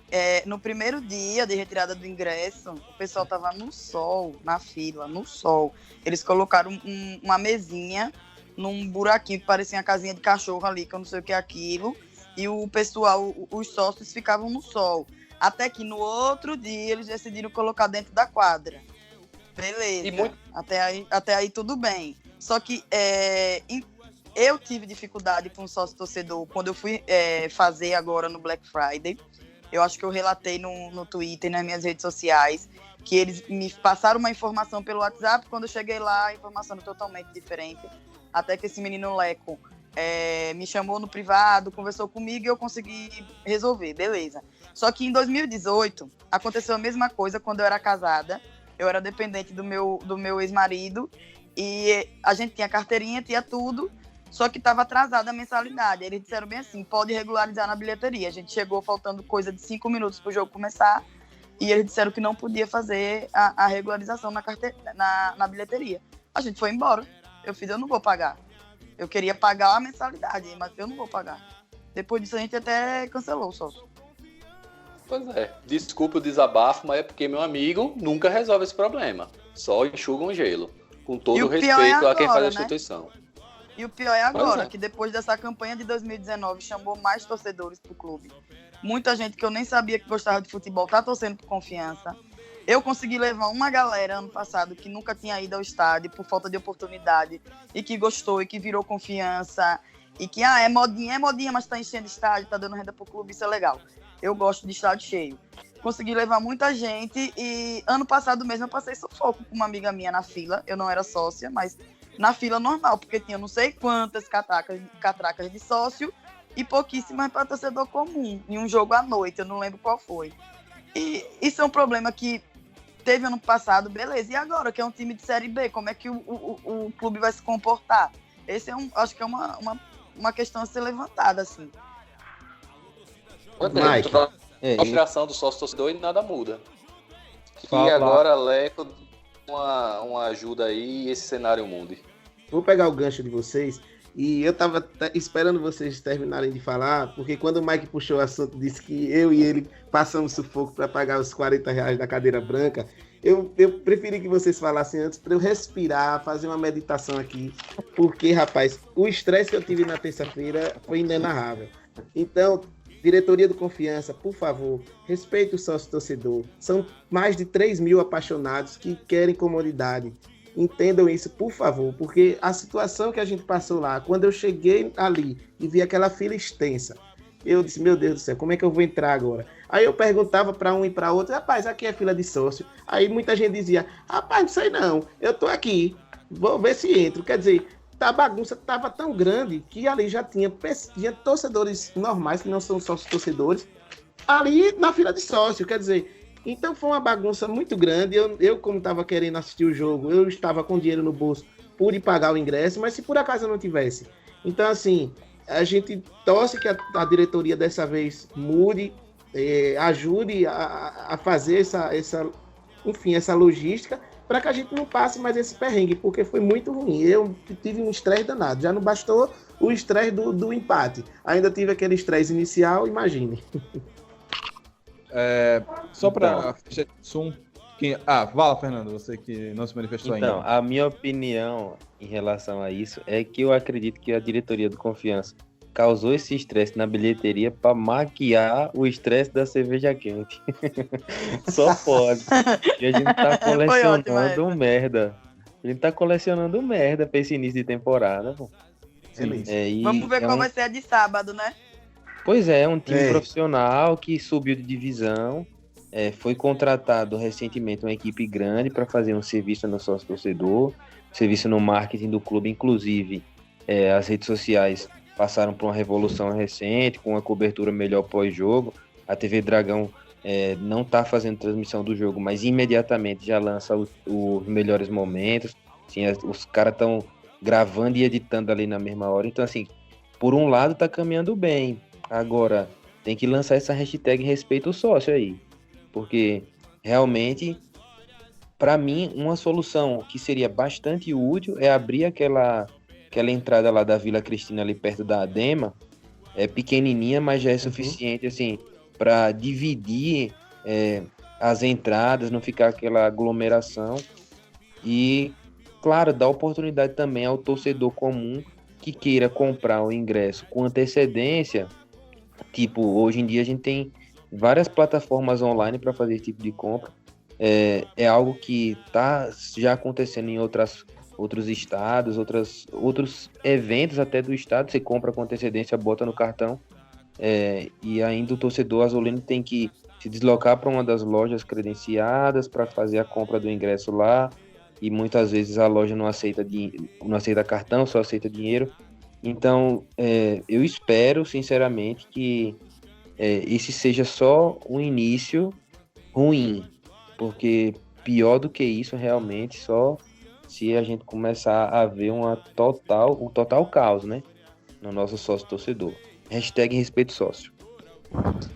no primeiro dia de retirada do ingresso, o pessoal tava no sol, na fila, no sol. Eles colocaram uma mesinha num buraquinho que parecia uma casinha de cachorro ali, que eu não sei o que é aquilo. E o pessoal, os sócios ficavam no sol. Até que no outro dia eles decidiram colocar dentro da quadra. Beleza. Até aí tudo bem. Só que eu tive dificuldade com o sócio torcedor quando eu fui fazer agora no Black Friday. Eu acho que eu relatei no Twitter e nas minhas redes sociais que eles me passaram uma informação pelo WhatsApp. Quando eu cheguei lá, a informação era totalmente diferente. Até que esse menino Leco me chamou no privado, conversou comigo e eu consegui resolver, beleza. Só que em 2018 aconteceu a mesma coisa quando eu era casada. Eu era dependente do meu ex-marido e a gente tinha carteirinha, tinha tudo, só que estava atrasada a mensalidade. Eles disseram bem assim, pode regularizar na bilheteria. A gente chegou faltando coisa de 5 minutos para o jogo começar e eles disseram que não podia fazer a regularização na bilheteria. A gente foi embora. Eu não vou pagar. Eu queria pagar a mensalidade, mas eu não vou pagar. Depois disso a gente até cancelou o sócio. Pois desculpa o desabafo, mas é porque meu amigo nunca resolve esse problema. Só enxuga um gelo. Com todo o respeito a quem faz a instituição. E o pior é agora, que depois dessa campanha de 2019 chamou mais torcedores pro clube. Muita gente que eu nem sabia que gostava de futebol tá torcendo por Confiança. Eu consegui levar uma galera ano passado que nunca tinha ido ao estádio por falta de oportunidade e que gostou e que virou Confiança e que é modinha, mas tá enchendo estádio, tá dando renda pro clube, isso é legal. Eu gosto de estádio cheio. Consegui levar muita gente e ano passado mesmo eu passei sufoco com uma amiga minha na fila. Eu não era sócia, mas na fila normal, porque tinha não sei quantas catracas de sócio e pouquíssimas para torcedor comum, em um jogo à noite, eu não lembro qual foi. E isso é um problema que teve ano passado, beleza. E agora, que é um time de Série B, como é que o clube vai se comportar? Esse acho que é uma questão a ser levantada, assim. Mike. A consideração do sócio torcedor e nada muda. Fala. E agora, Leco, uma ajuda aí e esse cenário mude. Vou pegar o gancho de vocês. E eu tava esperando vocês terminarem de falar, porque quando o Mike puxou o assunto, disse que eu e ele passamos sufoco para pagar os R$40 da cadeira branca, eu preferi que vocês falassem antes para eu respirar, fazer uma meditação aqui, porque, rapaz, o estresse que eu tive na terça-feira foi inenarrável. Então, diretoria do Confiança, por favor, respeite o sócio-torcedor. São mais de 3 mil apaixonados que querem comodidade. Entendam isso, por favor, porque a situação que a gente passou lá, quando eu cheguei ali e vi aquela fila extensa, eu disse, meu Deus do céu, como é que eu vou entrar agora? Aí eu perguntava para um e para outro, rapaz, aqui é fila de sócio. Aí muita gente dizia, rapaz, não sei não, eu tô aqui, vou ver se entro. Quer dizer, a bagunça estava tão grande que ali já tinha torcedores normais, que não são sócios torcedores, ali na fila de sócio, quer dizer... Então foi uma bagunça muito grande. Eu como estava querendo assistir o jogo, eu estava com dinheiro no bolso, pude pagar o ingresso, mas se por acaso eu não tivesse. Então, assim, a gente torce que a diretoria dessa vez mude, ajude a fazer essa logística, para que a gente não passe mais esse perrengue, porque foi muito ruim. Eu tive um estresse danado. Já não bastou o estresse do empate. Ainda tive aquele estresse inicial, imagine. Só para fechar esse assunto. Fala, Fernando, você que não se manifestou ainda. Então, a minha opinião em relação a isso é que eu acredito que a diretoria do Confiança causou esse estresse na bilheteria para maquiar o estresse da cerveja quente. Só pode. E a gente tá colecionando merda. A gente tá colecionando merda pra esse início de temporada, pô. Vamos ver qual vai ser a de sábado, né? Pois é um time profissional que subiu de divisão, foi contratado recentemente uma equipe grande para fazer um serviço no sócio-torcedor, serviço no marketing do clube, inclusive as redes sociais passaram por uma revolução recente, com uma cobertura melhor pós-jogo. A TV Dragão não está fazendo transmissão do jogo, mas imediatamente já lança os melhores momentos. Assim, os caras estão gravando e editando ali na mesma hora, então assim, por um lado está caminhando bem. Agora, tem que lançar essa hashtag respeito ao sócio aí. Porque, realmente, para mim, uma solução que seria bastante útil é abrir aquela entrada lá da Vila Cristina, ali perto da Adema. É pequenininha, mas já é suficiente, assim, para dividir as entradas, não ficar aquela aglomeração. E, claro, dar oportunidade também ao torcedor comum que queira comprar o ingresso com antecedência. Tipo, hoje em dia a gente tem várias plataformas online para fazer esse tipo de compra. É algo que está já acontecendo em outros estados, outros eventos até do estado. Você compra com antecedência, bota no cartão. E ainda o torcedor azulino tem que se deslocar para uma das lojas credenciadas para fazer a compra do ingresso lá. E muitas vezes a loja não aceita cartão, só aceita dinheiro. Então, eu espero, sinceramente, que esse seja só um início ruim, porque pior do que isso, realmente, só se a gente começar a ver um total caos, né, no nosso sócio-torcedor. Hashtag respeito sócio.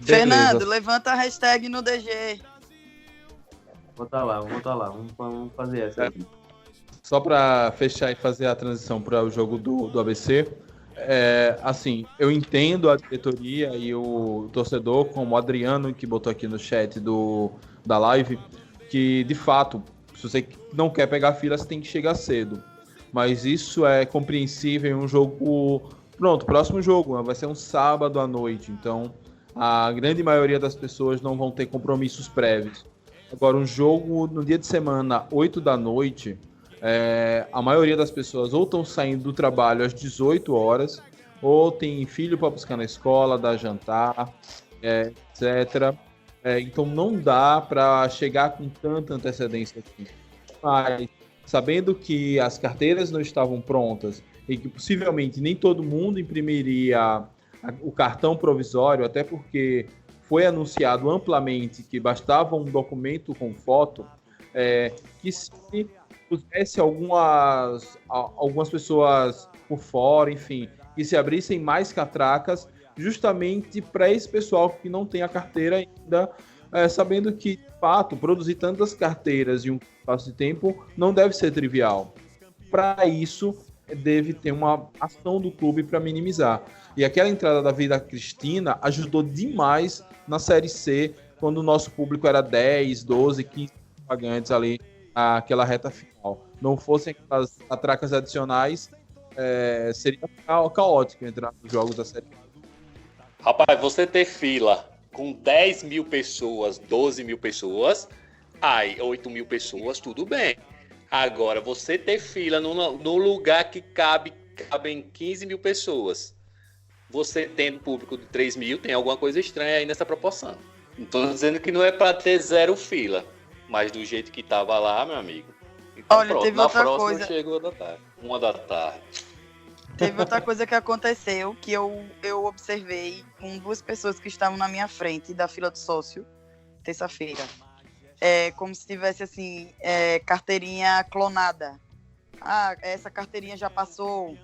Fernando, levanta a hashtag no DG. Vou botar lá, vamos fazer essa aqui. Só para fechar e fazer a transição para o jogo do ABC, assim, eu entendo a diretoria e o torcedor, como o Adriano, que botou aqui no chat da live, que, de fato, se você não quer pegar fila, você tem que chegar cedo. Mas isso é compreensível em um jogo... Pronto, próximo jogo vai ser um sábado à noite, então a grande maioria das pessoas não vão ter compromissos prévios. Agora, um jogo no dia de semana, 8 da noite, a maioria das pessoas ou estão saindo do trabalho às 18 horas, ou tem filho para buscar na escola, dar jantar, etc. Então não dá para chegar com tanta antecedência aqui. Mas, sabendo que as carteiras não estavam prontas e que possivelmente nem todo mundo imprimiria o cartão provisório, até porque foi anunciado amplamente que bastava um documento com foto, que se pusesse algumas pessoas por fora, enfim, que se abrissem mais catracas, justamente para esse pessoal que não tem a carteira ainda, sabendo que, de fato, produzir tantas carteiras em um espaço de tempo não deve ser trivial. Para isso, deve ter uma ação do clube para minimizar. E aquela entrada da Vida Cristina ajudou demais na Série C, quando o nosso público era 10, 12, 15 pagantes ali, aquela reta final. Não fossem aquelas atracas adicionais, seria caótico entrar nos jogos da Série A. Rapaz, você ter fila com 10 mil pessoas, 12 mil pessoas, 8 mil pessoas, tudo bem. Agora, você ter fila no lugar que cabem 15 mil pessoas, você tendo público de 3 mil, tem alguma coisa estranha aí nessa proporção. Não estou dizendo que não é para ter zero fila, mas do jeito que estava lá, meu amigo. Então, olha, pronto, teve na outra próxima coisa. Chegou da tarde. 1h. Teve outra coisa que aconteceu, que eu observei com 2 pessoas que estavam na minha frente da fila do sócio, terça-feira. Como se tivesse, assim, carteirinha clonada. Essa carteirinha já passou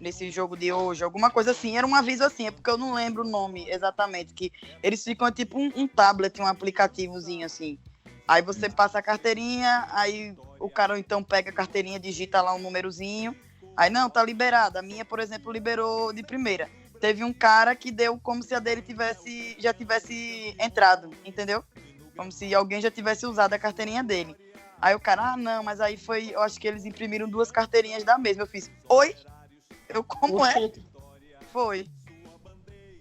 nesse jogo de hoje, alguma coisa assim. Era um aviso assim, porque eu não lembro o nome exatamente, que eles ficam tipo um tablet, um aplicativozinho assim. Aí você passa a carteirinha, aí o cara então pega a carteirinha, digita lá um númerozinho. Aí, não, tá liberada. A minha, por exemplo, liberou de primeira. Teve um cara que deu como se a dele já tivesse entrado, entendeu? Como se alguém já tivesse usado a carteirinha dele. Aí o cara, não, mas aí foi... Eu acho que eles imprimiram 2 carteirinhas da mesma. Eu fiz, oi? Como é? Foi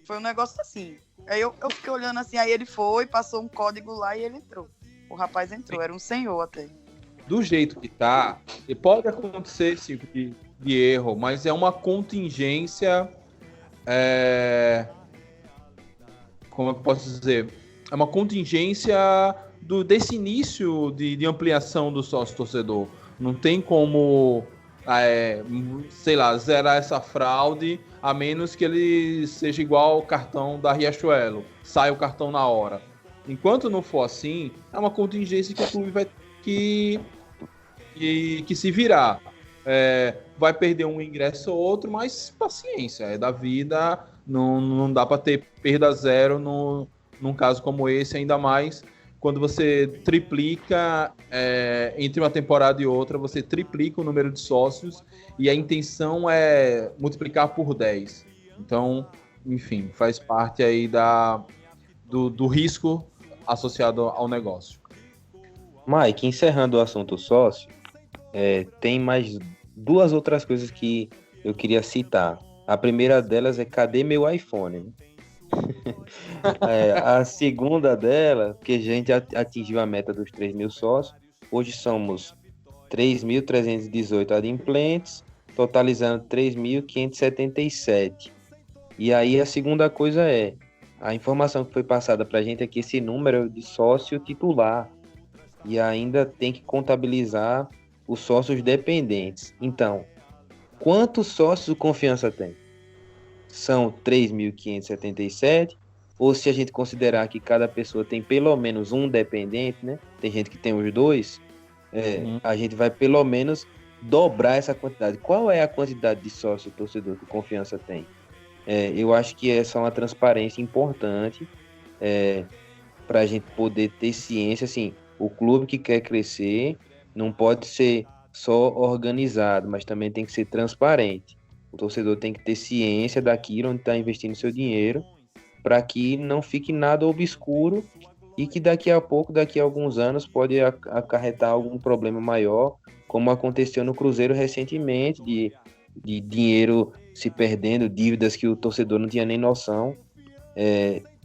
um negócio assim. Aí eu fiquei olhando assim, aí ele foi, passou um código lá e ele entrou. O rapaz entrou, era um senhor até. Do jeito que tá, pode acontecer esse tipo de erro, mas é uma contingência, como eu posso dizer, é uma contingência desse início de ampliação do sócio-torcedor. Não tem como, sei lá, zerar essa fraude, a menos que ele seja igual ao cartão da Riachuelo, sai o cartão na hora. Enquanto não for assim, é uma contingência que o clube vai que se virar. Vai perder um ingresso ou outro, mas paciência, é da vida, não dá para ter perda zero num caso como esse, ainda mais quando você triplica, entre uma temporada e outra, você triplica o número de sócios e a intenção é multiplicar por 10. Então, enfim, faz parte aí do risco associado ao negócio. Mike, encerrando o assunto sócio, tem mais 2 outras coisas que eu queria citar. A primeira delas é cadê meu iPhone? Né? A segunda dela, porque a gente atingiu a meta dos 3 mil sócios. Hoje somos 3.318 adimplentes, totalizando 3.577. E aí a segunda coisa a informação que foi passada para a gente é que esse número é de sócio titular e ainda tem que contabilizar os sócios dependentes. Então, quantos sócios o Confiança tem? São 3.577, ou se a gente considerar que cada pessoa tem pelo menos um dependente, né? Tem gente que tem os 2, a gente vai pelo menos dobrar essa quantidade. Qual é a quantidade de sócio torcedor que o Confiança tem? Eu acho que essa é uma transparência importante para a gente poder ter ciência, assim, o clube que quer crescer não pode ser só organizado, mas também tem que ser transparente. O torcedor tem que ter ciência daquilo onde está investindo seu dinheiro, para que não fique nada obscuro e que daqui a alguns anos, pode acarretar algum problema maior, como aconteceu no Cruzeiro recentemente, de dinheiro se perdendo, dívidas que o torcedor não tinha nem noção.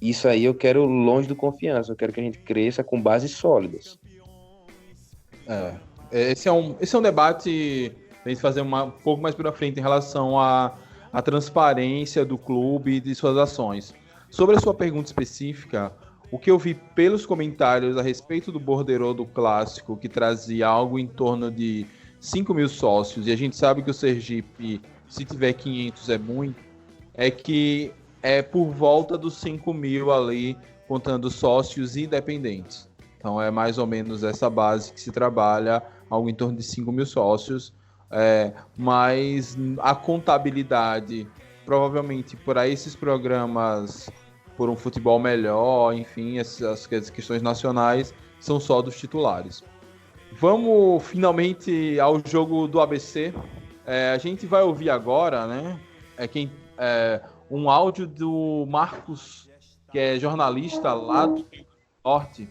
isso aí eu quero longe do Confiança, eu quero que a gente cresça com bases sólidas. Esse é um debate pra gente fazer um pouco mais para frente em relação à transparência do clube e de suas ações. Sobre a sua pergunta específica, o que eu vi pelos comentários a respeito do borderô do Clássico, que trazia algo em torno de 5 mil sócios, e a gente sabe que o Sergipe, se tiver 500 é muito, é que é por volta dos 5 mil ali, contando sócios independentes. Então é mais ou menos essa base que se trabalha, algo em torno de 5 mil sócios, mas a contabilidade, provavelmente para esses programas, por um futebol melhor, enfim, as questões nacionais, são só dos titulares. Vamos finalmente ao jogo do ABC. A gente vai ouvir agora, né? Um áudio do Marcos, que é jornalista lá do Norte.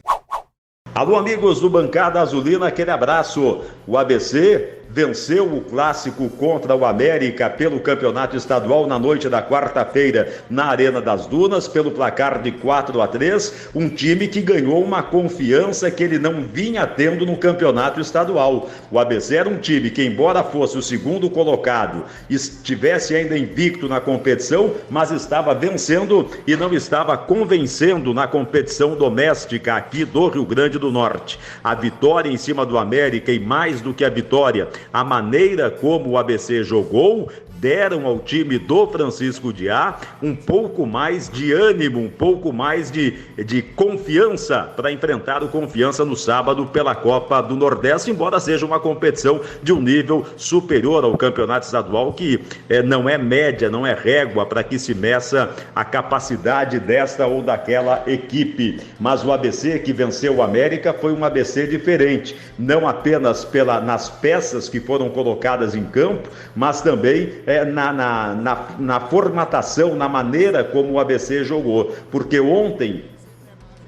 Alô, amigos do Bancada Azulina, aquele abraço. O ABC venceu o Clássico contra o América pelo Campeonato Estadual na noite da quarta-feira na Arena das Dunas, pelo placar de 4-3, um time que ganhou uma confiança que ele não vinha tendo no Campeonato Estadual. O ABC era um time que, embora fosse o segundo colocado, estivesse ainda invicto na competição, mas estava vencendo e não estava convencendo na competição doméstica aqui do Rio Grande do Norte. A vitória em cima do América, e mais do que a vitória, a maneira como o ABC jogou, deram ao time do Francisco Diá um pouco mais de ânimo, um pouco mais de confiança para enfrentar o Confiança no sábado pela Copa do Nordeste, embora seja uma competição de um nível superior ao Campeonato Estadual, que não é média, não é régua para que se meça a capacidade desta ou daquela equipe. Mas o ABC que venceu o América foi um ABC diferente, não apenas nas peças que foram colocadas em campo, mas também na formatação, na maneira como o ABC jogou, porque ontem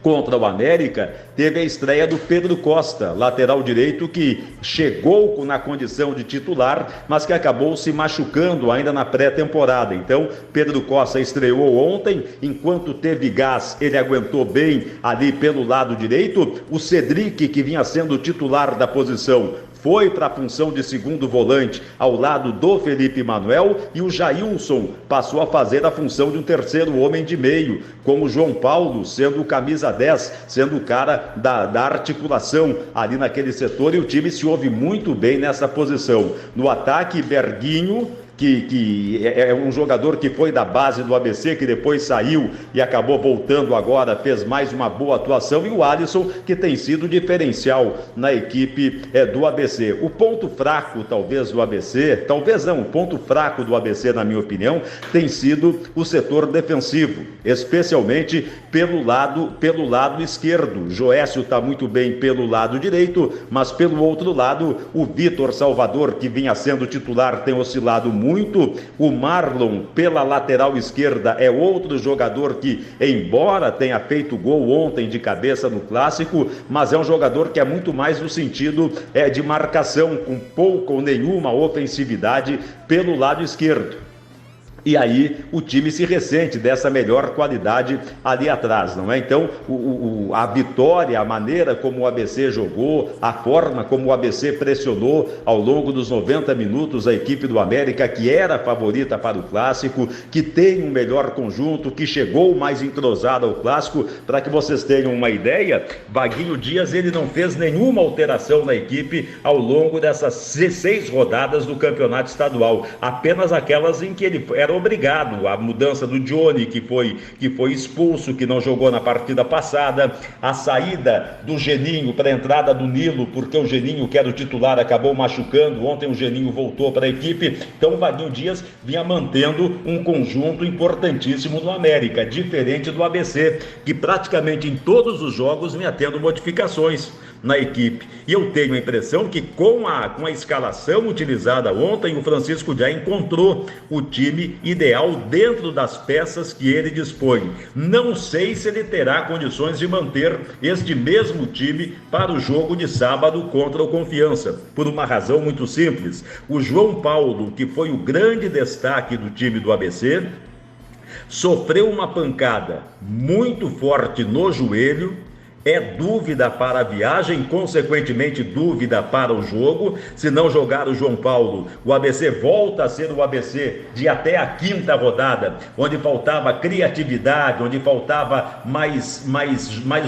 contra o América teve a estreia do Pedro Costa, lateral direito, que chegou na condição de titular, mas que acabou se machucando ainda na pré-temporada. Então Pedro Costa estreou ontem, enquanto teve gás ele aguentou bem ali pelo lado direito. O Cedric, que vinha sendo titular da posição, foi para a função de segundo volante ao lado do Felipe Manuel, e o Jailson passou a fazer a função de um terceiro homem de meio, com o João Paulo sendo o camisa 10, sendo o cara da articulação ali naquele setor, e o time se ouve muito bem nessa posição. No ataque, Berguinho, que é um jogador que foi da base do ABC, que depois saiu e acabou voltando agora, fez mais uma boa atuação, e o Alisson, que tem sido diferencial na equipe do ABC. O ponto fraco, talvez, do ABC, talvez não, o ponto fraco do ABC, na minha opinião, tem sido o setor defensivo, especialmente pelo lado esquerdo. Joécio está muito bem pelo lado direito, mas pelo outro lado, o Vitor Salvador, que vinha sendo titular, tem oscilado muito. O Marlon, pela lateral esquerda, é outro jogador que, embora tenha feito gol ontem de cabeça no Clássico, mas é um jogador que é muito mais no sentido de marcação, com pouca ou nenhuma ofensividade pelo lado esquerdo. E aí o time se ressente dessa melhor qualidade ali atrás, não é? Então a vitória, a maneira como o ABC jogou, a forma como o ABC pressionou ao longo dos 90 minutos a equipe do América, que era a favorita para o Clássico, que tem um melhor conjunto, que chegou mais entrosado ao Clássico. Para que vocês tenham uma ideia, Vaguinho Dias, ele não fez nenhuma alteração na equipe ao longo dessas 16 rodadas do Campeonato Estadual, apenas aquelas em que ele era obrigado. A mudança do Johnny, que foi expulso, que não jogou na partida passada, a saída do Geninho para a entrada do Nilo, porque o Geninho, que era o titular, acabou machucando. Ontem o Geninho voltou para a equipe. Então o Vaguinho Dias vinha mantendo um conjunto importantíssimo no América, diferente do ABC, que praticamente em todos os jogos vinha tendo modificações na equipe. E eu tenho a impressão que com a escalação utilizada ontem, o Francisco já encontrou o time ideal dentro das peças que ele dispõe. Não sei se ele terá condições de manter este mesmo time para o jogo de sábado contra o Confiança, por uma razão muito simples. O João Paulo, que foi o grande destaque do time do ABC, Sofreu uma pancada muito forte no joelho, é dúvida para a viagem, consequentemente dúvida para o jogo. Se não jogar o João Paulo, o ABC volta a ser o ABC de até a 5ª rodada, onde faltava criatividade, onde faltava mais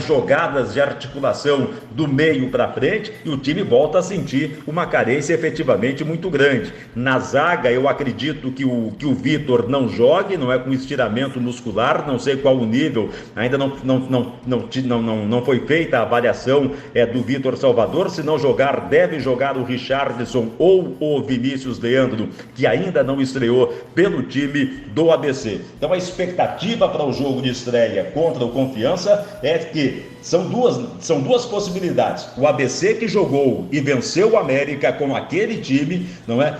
jogadas de articulação do meio para frente, e o time volta a sentir uma carência efetivamente muito grande. Na zaga, eu acredito que o Vitor não jogue, não é com estiramento muscular, não sei qual o nível, ainda não foi feita a avaliação do Vitor Salvador. Se não jogar, deve jogar o Richarlison ou o Vinícius Leandro, que ainda não estreou pelo time do ABC. Então a expectativa para o jogo de estreia contra o Confiança é que são duas possibilidades. O ABC, que jogou e venceu o América com aquele time, não é?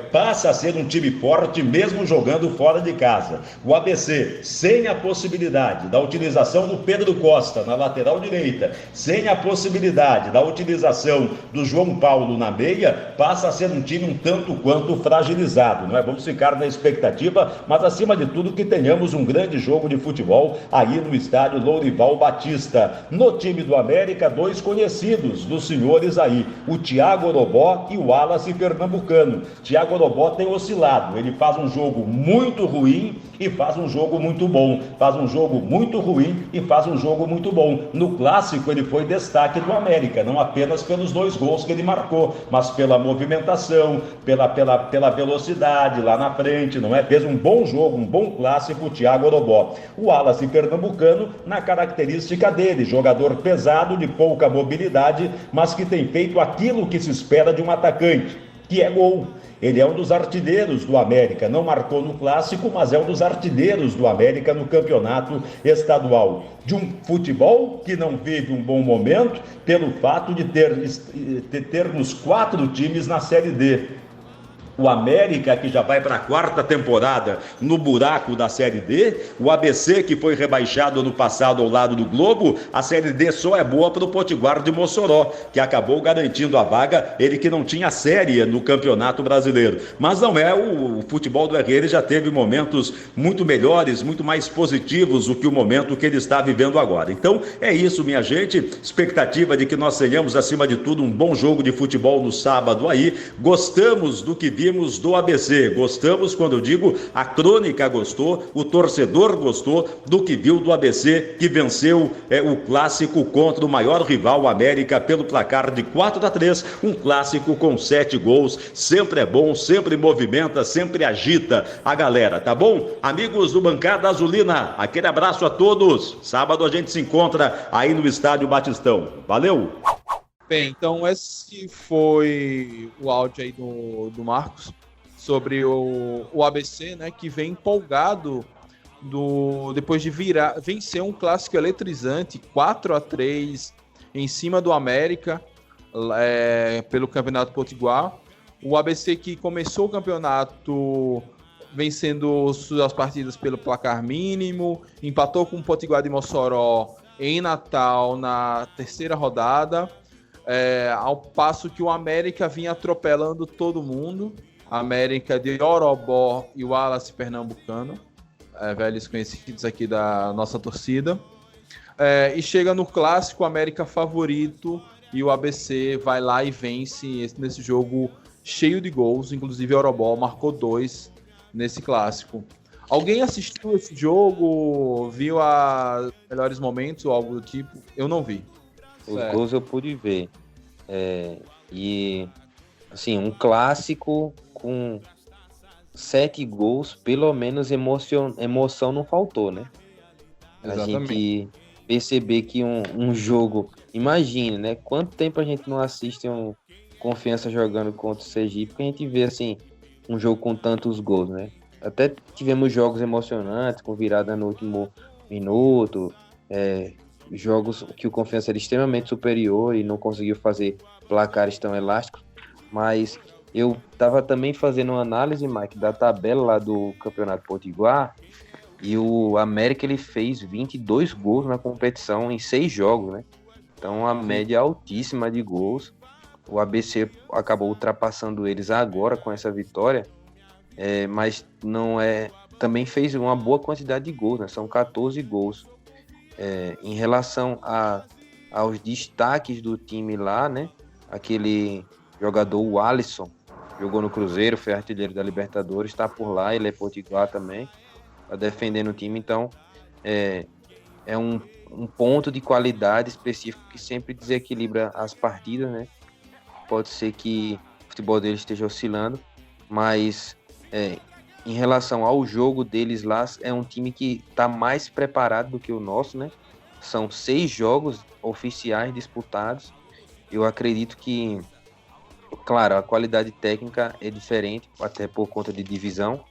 Passa a ser um time forte mesmo jogando fora de casa. O ABC, sem a possibilidade da utilização do Pedro Costa na lateral direita, sem a possibilidade da utilização do João Paulo na meia, passa a ser um time um tanto quanto fragilizado, não é? Vamos ficar na expectativa, mas acima de tudo que tenhamos um grande jogo de futebol aí no estádio Lourival Batista. No time do América, 2 conhecidos dos senhores aí, o Thiago Orobó e o Wallace Pernambucano. Thiago Orobó tem oscilado, ele faz um jogo muito ruim e faz um jogo muito bom, faz um jogo muito ruim e faz um jogo muito bom. No clássico ele foi destaque do América, não apenas pelos 2 gols que ele marcou, mas pela movimentação, pela velocidade lá na frente, não é? Fez um bom jogo, um bom clássico o Thiago Orobó. O Wallace Pernambucano, na característica dele, jogador pesado, de pouca mobilidade, mas que tem feito aquilo que se espera de um atacante, que é gol. Ele é um dos artilheiros do América, não marcou no Clássico, mas é um dos artilheiros do América no campeonato estadual. De um futebol que não vive um bom momento, pelo fato de termos 4 times na Série D. O América, que já vai para a 4ª temporada no buraco da Série D, o ABC, que foi rebaixado ano passado ao lado do Globo. A Série D só é boa para o Potiguar de Mossoró, que acabou garantindo a vaga, ele que não tinha série no Campeonato Brasileiro. Mas não é, o futebol do RN já teve momentos muito melhores, muito mais positivos do que o momento que ele está vivendo agora. Então é isso, minha gente, expectativa de que nós tenhamos, acima de tudo, um bom jogo de futebol no sábado aí. Gostamos do que vimos do ABC, gostamos, quando eu digo, a crônica gostou, o torcedor gostou do que viu do ABC, que venceu o clássico contra o maior rival, o América, pelo placar de 4-3, um clássico com 7 gols, sempre é bom, sempre movimenta, sempre agita a galera, tá bom? Amigos do Bancada Azulina, aquele abraço a todos, sábado a gente se encontra aí no Estádio Batistão, valeu! Bem, então esse foi o áudio aí do Marcos sobre o ABC, né, que vem empolgado depois de vencer um clássico eletrizante 4-3 em cima do América pelo Campeonato Potiguar. O ABC que começou o campeonato vencendo suas partidas pelo placar mínimo, empatou com o Potiguar de Mossoró em Natal na 3ª rodada. Ao passo que o América vinha atropelando todo mundo, a América de Orobó e o Wallace Pernambucano, velhos conhecidos aqui da nossa torcida, e chega no clássico, o América favorito, e o ABC vai lá e vence nesse jogo cheio de gols, inclusive Orobó marcou 2 nesse clássico. Alguém assistiu esse jogo, viu os melhores momentos ou algo do tipo? Eu não vi. Os gols eu pude ver. E, assim, um clássico com 7 gols, pelo menos emoção não faltou, né? Exatamente. A gente perceber que um jogo... Imagine, né? Quanto tempo a gente não assiste um Confiança jogando contra o Sergipe, porque a gente vê, assim, um jogo com tantos gols, né? Até tivemos jogos emocionantes, com virada no último minuto, jogos que o Confiança era extremamente superior e não conseguiu fazer placares tão elásticos, mas eu estava também fazendo uma análise, Mike, da tabela lá do Campeonato Potiguar, e o América ele fez 22 gols na competição em 6 jogos, né? Então a média é altíssima de gols. O ABC acabou ultrapassando eles agora com essa vitória. mas não é. Também fez uma boa quantidade de gols, né? São 14 gols. Em relação aos destaques do time lá, né? Aquele jogador, o Alisson, jogou no Cruzeiro, foi artilheiro da Libertadores, está por lá, ele é potiguar também, está defendendo o time, então é um ponto de qualidade específico que sempre desequilibra as partidas, né? Pode ser que o futebol deles esteja oscilando, mas em relação ao jogo deles lá, é um time que está mais preparado do que o nosso, né? São 6 jogos oficiais disputados. Eu acredito que, claro, a qualidade técnica é diferente, até por conta de divisão,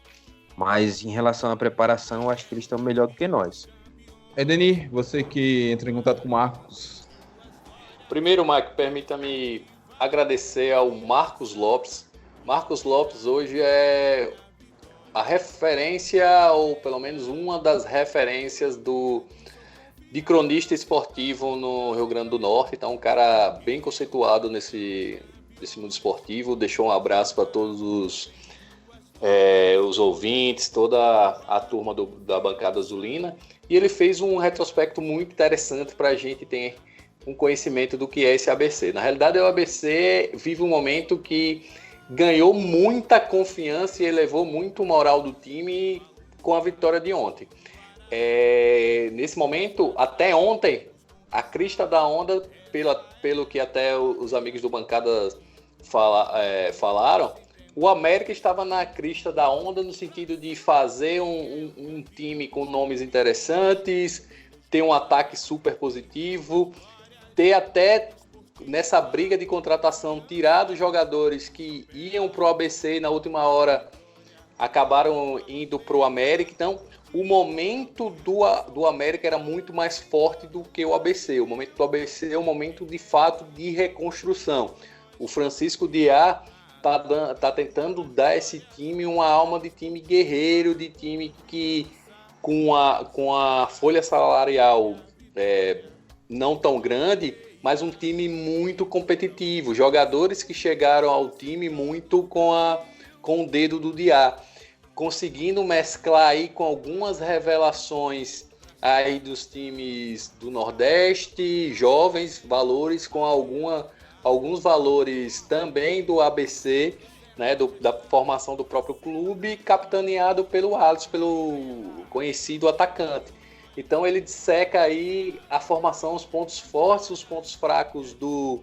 mas em relação à preparação, eu acho que eles estão melhor do que nós. Edenir, você que entra em contato com o Marcos. Primeiro, Mike, permita-me agradecer ao Marcos Lopes. Marcos Lopes hoje é a referência, ou pelo menos uma das referências de cronista esportivo no Rio Grande do Norte. Então, um cara bem conceituado nesse mundo esportivo. Deixou um abraço para todos os ouvintes, toda a turma da bancada azulina. E ele fez um retrospecto muito interessante para a gente ter um conhecimento do que é esse ABC. Na realidade, o ABC vive um momento que ganhou muita confiança e elevou muito o moral do time com a vitória de ontem. Nesse momento, até ontem, a crista da onda, pelo que até os amigos do bancada falaram, o América estava na crista da onda no sentido de fazer um time com nomes interessantes, ter um ataque super positivo, ter até nessa briga de contratação tirado jogadores que iam para o ABC e na última hora acabaram indo para o América. Então, o momento do América era muito mais forte do que o ABC. O momento do ABC é um momento, de fato, de reconstrução. O Francisco Diá tá tentando dar a esse time uma alma de time guerreiro, de time que, com a folha salarial não tão grande, mas um time muito competitivo. Jogadores que chegaram ao time muito com o dedo do Diá, conseguindo mesclar aí com algumas revelações aí dos times do Nordeste, jovens valores com alguns valores também do ABC, né, da formação do próprio clube, capitaneado pelo Alisson, pelo conhecido atacante. Então ele disseca aí a formação, os pontos fortes, os pontos fracos do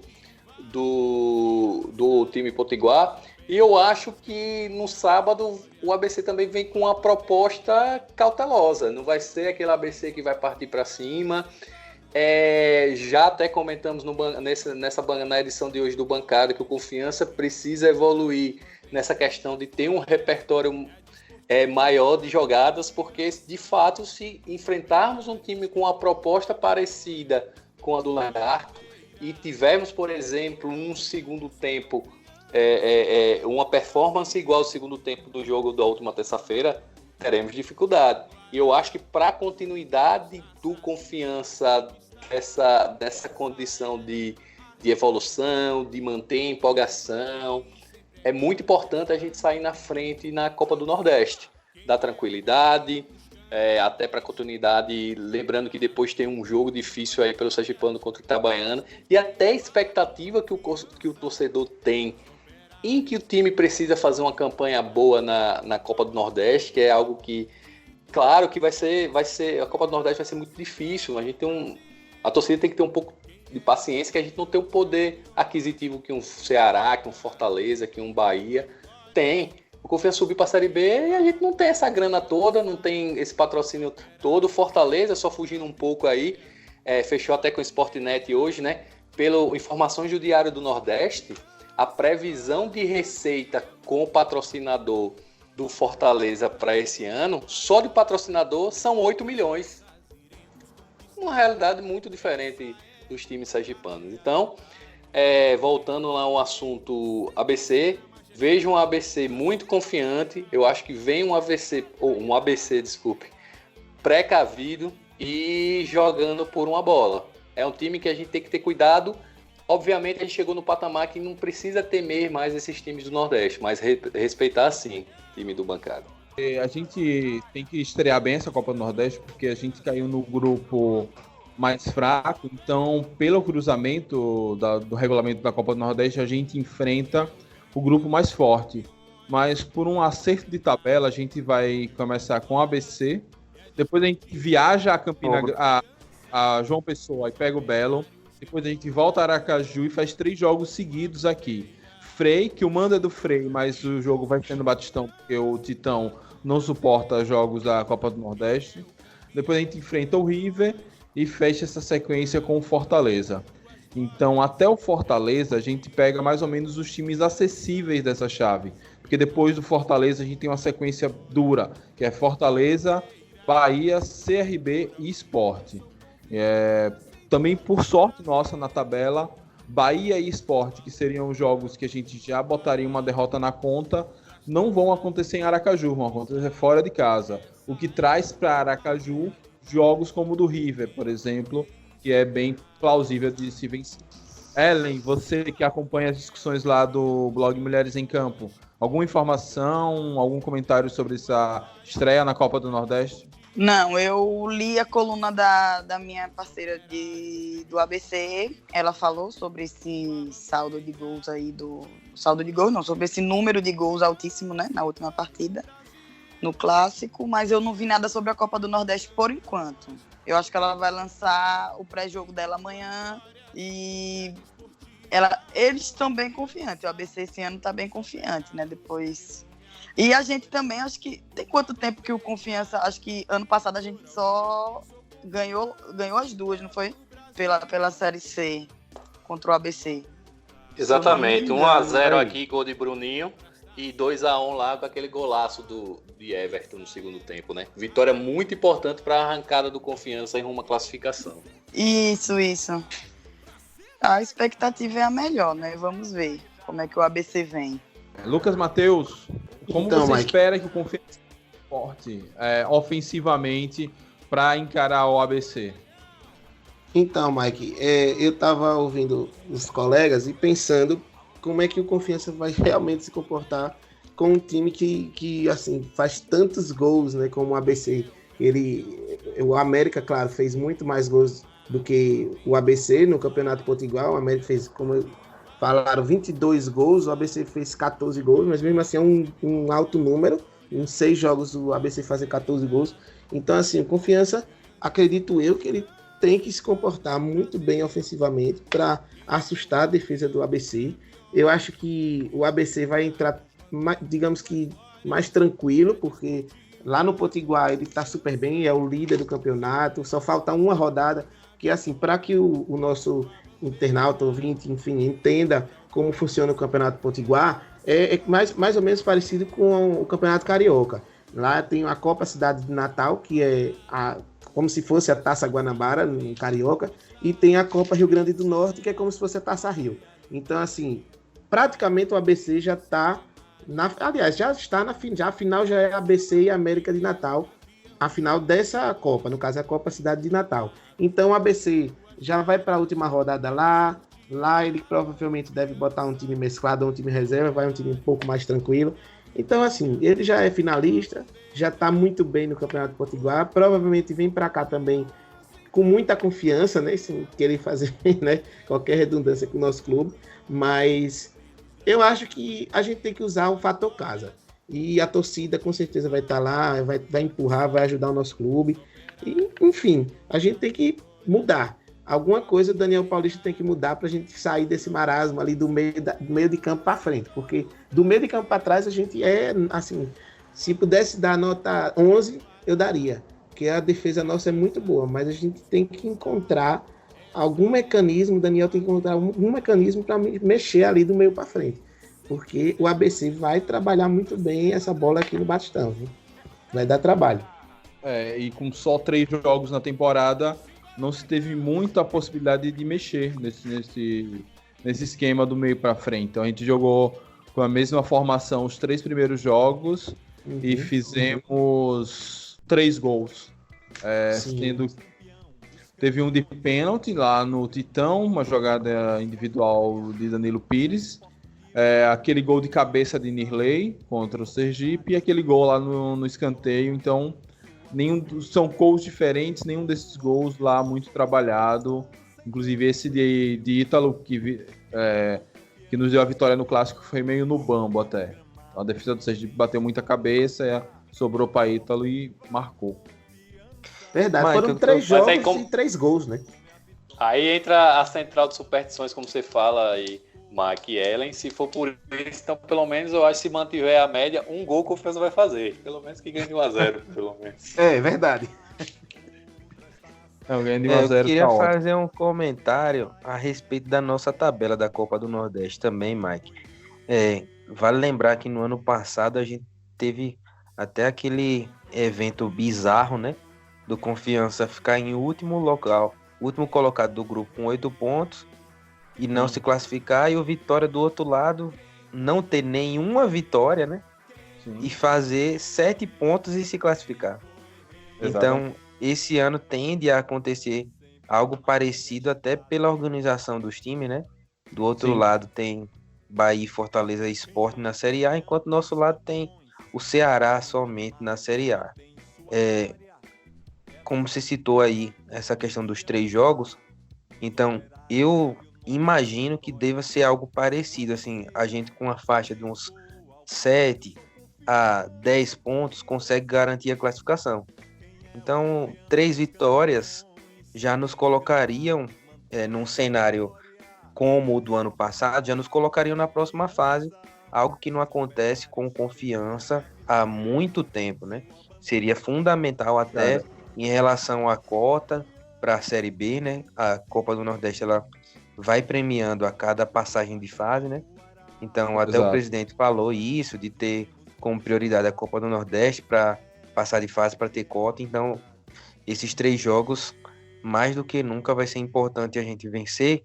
time potiguar. E eu acho que no sábado o ABC também vem com uma proposta cautelosa. Não vai ser aquele ABC que vai partir para cima. Já até comentamos na edição de hoje do Bancada que o Confiança precisa evoluir nessa questão de ter um repertório maior de jogadas, porque de fato, se enfrentarmos um time com uma proposta parecida com a do Lagarto e tivermos, por exemplo, um segundo tempo, uma performance igual ao segundo tempo do jogo da última terça-feira, teremos dificuldade. E eu acho que para a continuidade do Confiança, dessa condição de evolução, de manter a empolgação, é muito importante a gente sair na frente na Copa do Nordeste, dar tranquilidade, até para a continuidade, lembrando que depois tem um jogo difícil aí pelo Sergipano contra o Itabaiana, e até a expectativa que o torcedor tem em que o time precisa fazer uma campanha boa na Copa do Nordeste, que é algo que, claro que vai ser a Copa do Nordeste vai ser muito difícil, a torcida tem que ter um pouco de paciência, que a gente não tem o poder aquisitivo que um Ceará, que um Fortaleza, que um Bahia tem. O Confiança subir para a Série B e a gente não tem essa grana toda, não tem esse patrocínio todo. O Fortaleza, só fugindo um pouco aí, fechou até com o Sportnet hoje, né? Pelo informações do Diário do Nordeste, a previsão de receita com o patrocinador do Fortaleza para esse ano, só de patrocinador, são 8 milhões. Uma realidade muito diferente dos times sergipanos. Então, voltando lá ao assunto ABC, vejo um ABC muito confiante. Eu acho que vem um ABC, precavido e jogando por uma bola. É um time que a gente tem que ter cuidado Obviamente a gente chegou no patamar que não precisa temer mais esses times do Nordeste, mas respeitar sim o time do Bancada. A gente tem que estrear bem essa Copa do Nordeste, porque a gente caiu no grupo mais fraco, então pelo cruzamento do regulamento da Copa do Nordeste a gente enfrenta o grupo mais forte, mas por um acerto de tabela a gente vai começar com o ABC, depois a gente viaja a João Pessoa e pega o Belo, depois a gente volta a Aracaju e faz 3 jogos seguidos aqui. Frei, que o mando é do Frei, mas o jogo vai ser no Batistão, porque o Titão não suporta jogos da Copa do Nordeste. Depois a gente enfrenta o River e fecha essa sequência com o Fortaleza. Então, até o Fortaleza, a gente pega mais ou menos os times acessíveis dessa chave. Porque depois do Fortaleza, a gente tem uma sequência dura, que é Fortaleza, Bahia, CRB e Sport. Também, por sorte nossa na tabela, Bahia e Sport, que seriam os jogos que a gente já botaria uma derrota na conta, não vão acontecer em Aracaju, vão acontecer fora de casa. O que traz para Aracaju jogos como o do River, por exemplo, que é bem plausível de se vencer. Ellen, você que acompanha as discussões lá do blog Mulheres em Campo, alguma informação, algum comentário sobre essa estreia na Copa do Nordeste? Não, eu li a coluna da minha parceira do ABC. Ela falou sobre esse saldo de gols aí sobre esse número de gols altíssimo, né, na última partida, no Clássico, mas eu não vi nada sobre a Copa do Nordeste por enquanto. Eu acho que ela vai lançar o pré-jogo dela amanhã e eles estão bem confiantes. O ABC esse ano está bem confiante, né, depois... E a gente também, acho que... Tem quanto tempo que o Confiança... Acho que ano passado a gente só ganhou as 2, não foi? Pela Série C, contra o ABC. Exatamente. 1-0 aqui, gol de Bruninho. E 2-1 lá com aquele golaço de Everton no segundo tempo, né? Vitória muito importante para a arrancada do Confiança em rumo à classificação. Isso. A expectativa é a melhor, né? Vamos ver como é que o ABC vem. Lucas Matheus, como Então, você Mike, espera que o Confiança se comporte ofensivamente para encarar o ABC? Então, Mike, eu estava ouvindo os colegas e pensando como é que o Confiança vai realmente se comportar com um time que assim, faz tantos gols, né, como o ABC. O América, claro, fez muito mais gols do que o ABC no Campeonato Potiguar. O América fez, como falaram, 22 gols, o ABC fez 14 gols, mas mesmo assim é um alto número. Em 6 jogos o ABC fazer 14 gols. Então, assim, o Confiança, acredito eu que ele tem que se comportar muito bem ofensivamente para assustar a defesa do ABC. Eu acho que o ABC vai entrar, digamos que, mais tranquilo, porque lá no Potiguar ele está super bem, é o líder do campeonato, só falta uma rodada, que assim, para que o nosso internauta, ouvinte, enfim, entenda como funciona o Campeonato Potiguar, é mais ou menos parecido com o Campeonato Carioca. Lá tem a Copa Cidade de Natal, que é como se fosse a Taça Guanabara, no Carioca, e tem a Copa Rio Grande do Norte, que é como se fosse a Taça Rio. Então, assim, praticamente o ABC já está, já está na final, a final já é ABC e América de Natal, a final dessa Copa, no caso a Copa Cidade de Natal. Então o ABC já vai para a última rodada lá ele provavelmente deve botar um time mesclado, um time reserva, vai um time um pouco mais tranquilo. Então, assim, ele já é finalista, já está muito bem no Campeonato Potiguar, provavelmente vem para cá também com muita confiança, né, sem querer fazer, né, qualquer redundância com o nosso clube, mas eu acho que a gente tem que usar o fator casa, e a torcida com certeza vai estar lá, vai empurrar, vai ajudar o nosso clube, e, enfim, a gente tem que mudar. Alguma coisa o Daniel Paulista tem que mudar para a gente sair desse marasmo ali do meio de campo para frente, porque do meio de campo para trás a gente assim, se pudesse dar nota 11, eu daria, porque a defesa nossa é muito boa, mas a gente tem que encontrar algum mecanismo, o Daniel tem que encontrar algum mecanismo para mexer ali do meio para frente, porque o ABC vai trabalhar muito bem essa bola aqui no Batistão, viu? Vai dar trabalho. E com só 3 jogos na temporada, não se teve muita possibilidade de mexer nesse esquema do meio para frente. Então a gente jogou com a mesma formação os 3 primeiros jogos e fizemos 3 gols. Teve um de pênalti lá no Titão, uma jogada individual de Danilo Pires. Aquele gol de cabeça de Nirley contra o Sergipe e aquele gol lá no escanteio. Então, são gols diferentes, nenhum desses gols lá muito trabalhado. Inclusive esse de Ítalo, que nos deu a vitória no Clássico, foi meio no bambo até. A defesa do Sergipe bateu muita cabeça, sobrou para Ítalo e marcou. Verdade, foram 3 jogos e 3 gols, né? Aí entra a central de superstições, como você fala aí, Mike e Ellen. Se for por isso, então pelo menos eu acho que se mantiver a média, um gol que o Confiança vai fazer. Pelo menos que ganhe de 1-0, pelo menos. É verdade. Eu queria fazer um comentário a respeito da nossa tabela da Copa do Nordeste também, Mike. Vale lembrar que no ano passado a gente teve até aquele evento bizarro, né? Do Confiança ficar em último colocado do grupo com 8 pontos e não se classificar, e o Vitória do outro lado não ter nenhuma vitória, né? Sim. E fazer 7 pontos e se classificar. Exatamente. Então, esse ano tende a acontecer algo parecido até pela organização dos times, né? Do outro lado tem Bahia, Fortaleza e Sport na Série A, enquanto do nosso lado tem o Ceará somente na Série A. Como você citou aí essa questão dos 3 jogos, então eu imagino que deva ser algo parecido, assim, a gente com uma faixa de uns 7 a 10 pontos consegue garantir a classificação. Então, 3 vitórias já nos colocariam num cenário como o do ano passado, já nos colocariam na próxima fase, algo que não acontece com Confiança há muito tempo, né? Seria fundamental até em relação à cota para a Série B, né? A Copa do Nordeste, ela vai premiando a cada passagem de fase, né? Então, até o presidente falou isso, de ter como prioridade a Copa do Nordeste para passar de fase, para ter cota. Então, esses 3 jogos, mais do que nunca, vai ser importante a gente vencer.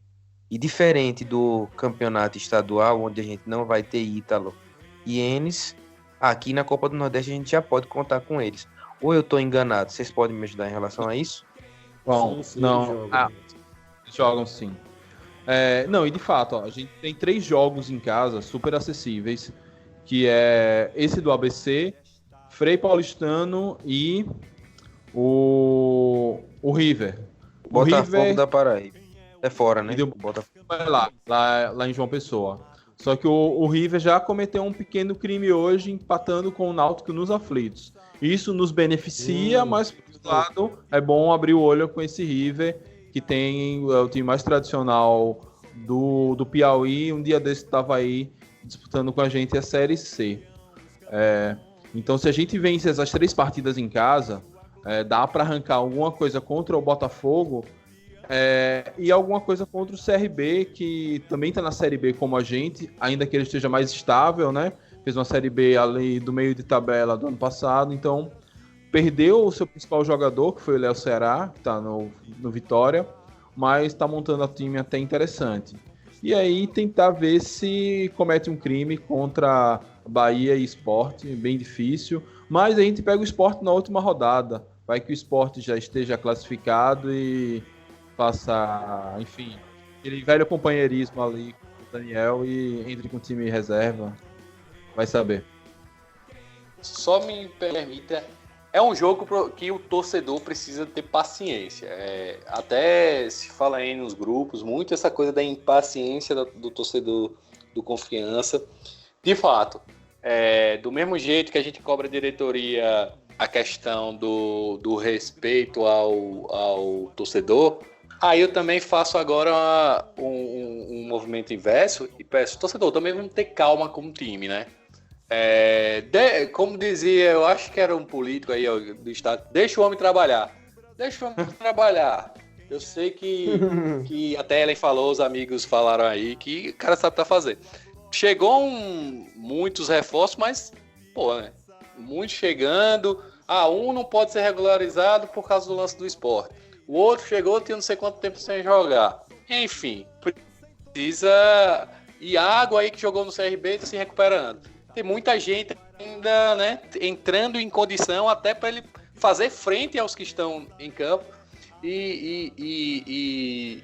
E diferente do campeonato estadual, onde a gente não vai ter Ítalo e Enes, aqui na Copa do Nordeste a gente já pode contar com eles. Ou eu estou enganado? Vocês podem me ajudar em relação a isso? Bom, não. Jogam sim. Não, e de fato, a gente tem 3 jogos em casa super acessíveis, que é esse do ABC, Frei Paulistano e o River. Botafogo da Paraíba. É fora, né? Vai lá em João Pessoa. Só que o River já cometeu um pequeno crime hoje, empatando com o Náutico nos aflitos. Isso nos beneficia, mas, por outro lado, é bom abrir o olho com esse River, que tem o time mais tradicional do Piauí. Um dia desse estava aí disputando com a gente a Série C. Então, se a gente vence essas 3 partidas em casa, dá para arrancar alguma coisa contra o Botafogo e alguma coisa contra o CRB, que também está na Série B como a gente, ainda que ele esteja mais estável, né? Fez uma Série B ali do meio de tabela do ano passado, então perdeu o seu principal jogador, que foi o Léo Ceará, que está no Vitória, mas está montando um time até interessante. E aí tentar ver se comete um crime contra Bahia e Sport, bem difícil, mas a gente pega o Sport na última rodada, vai que o Sport já esteja classificado e faça, enfim, aquele velho companheirismo ali com o Daniel e entre com o time reserva, vai saber. Só me permita, é um jogo que o torcedor precisa ter paciência. Até se fala aí nos grupos, muito essa coisa da impaciência do torcedor do Confiança. De fato, do mesmo jeito que a gente cobra a diretoria a questão do respeito ao torcedor, aí eu também faço agora um movimento inverso e peço, torcedor, também vamos ter calma como time, né? Como dizia, eu acho que era um político aí do estado, deixa o homem trabalhar. Eu sei que até Ellen falou, os amigos falaram aí que o cara sabe o que tá fazendo. Chegou muitos reforços, mas, né? Muitos chegando. Um não pode ser regularizado por causa do lance do Sport. O outro chegou, tinha não sei quanto tempo sem jogar. Enfim, precisa. E água aí que jogou no CRB está se recuperando. Tem muita gente ainda, né, entrando em condição até para ele fazer frente aos que estão em campo. e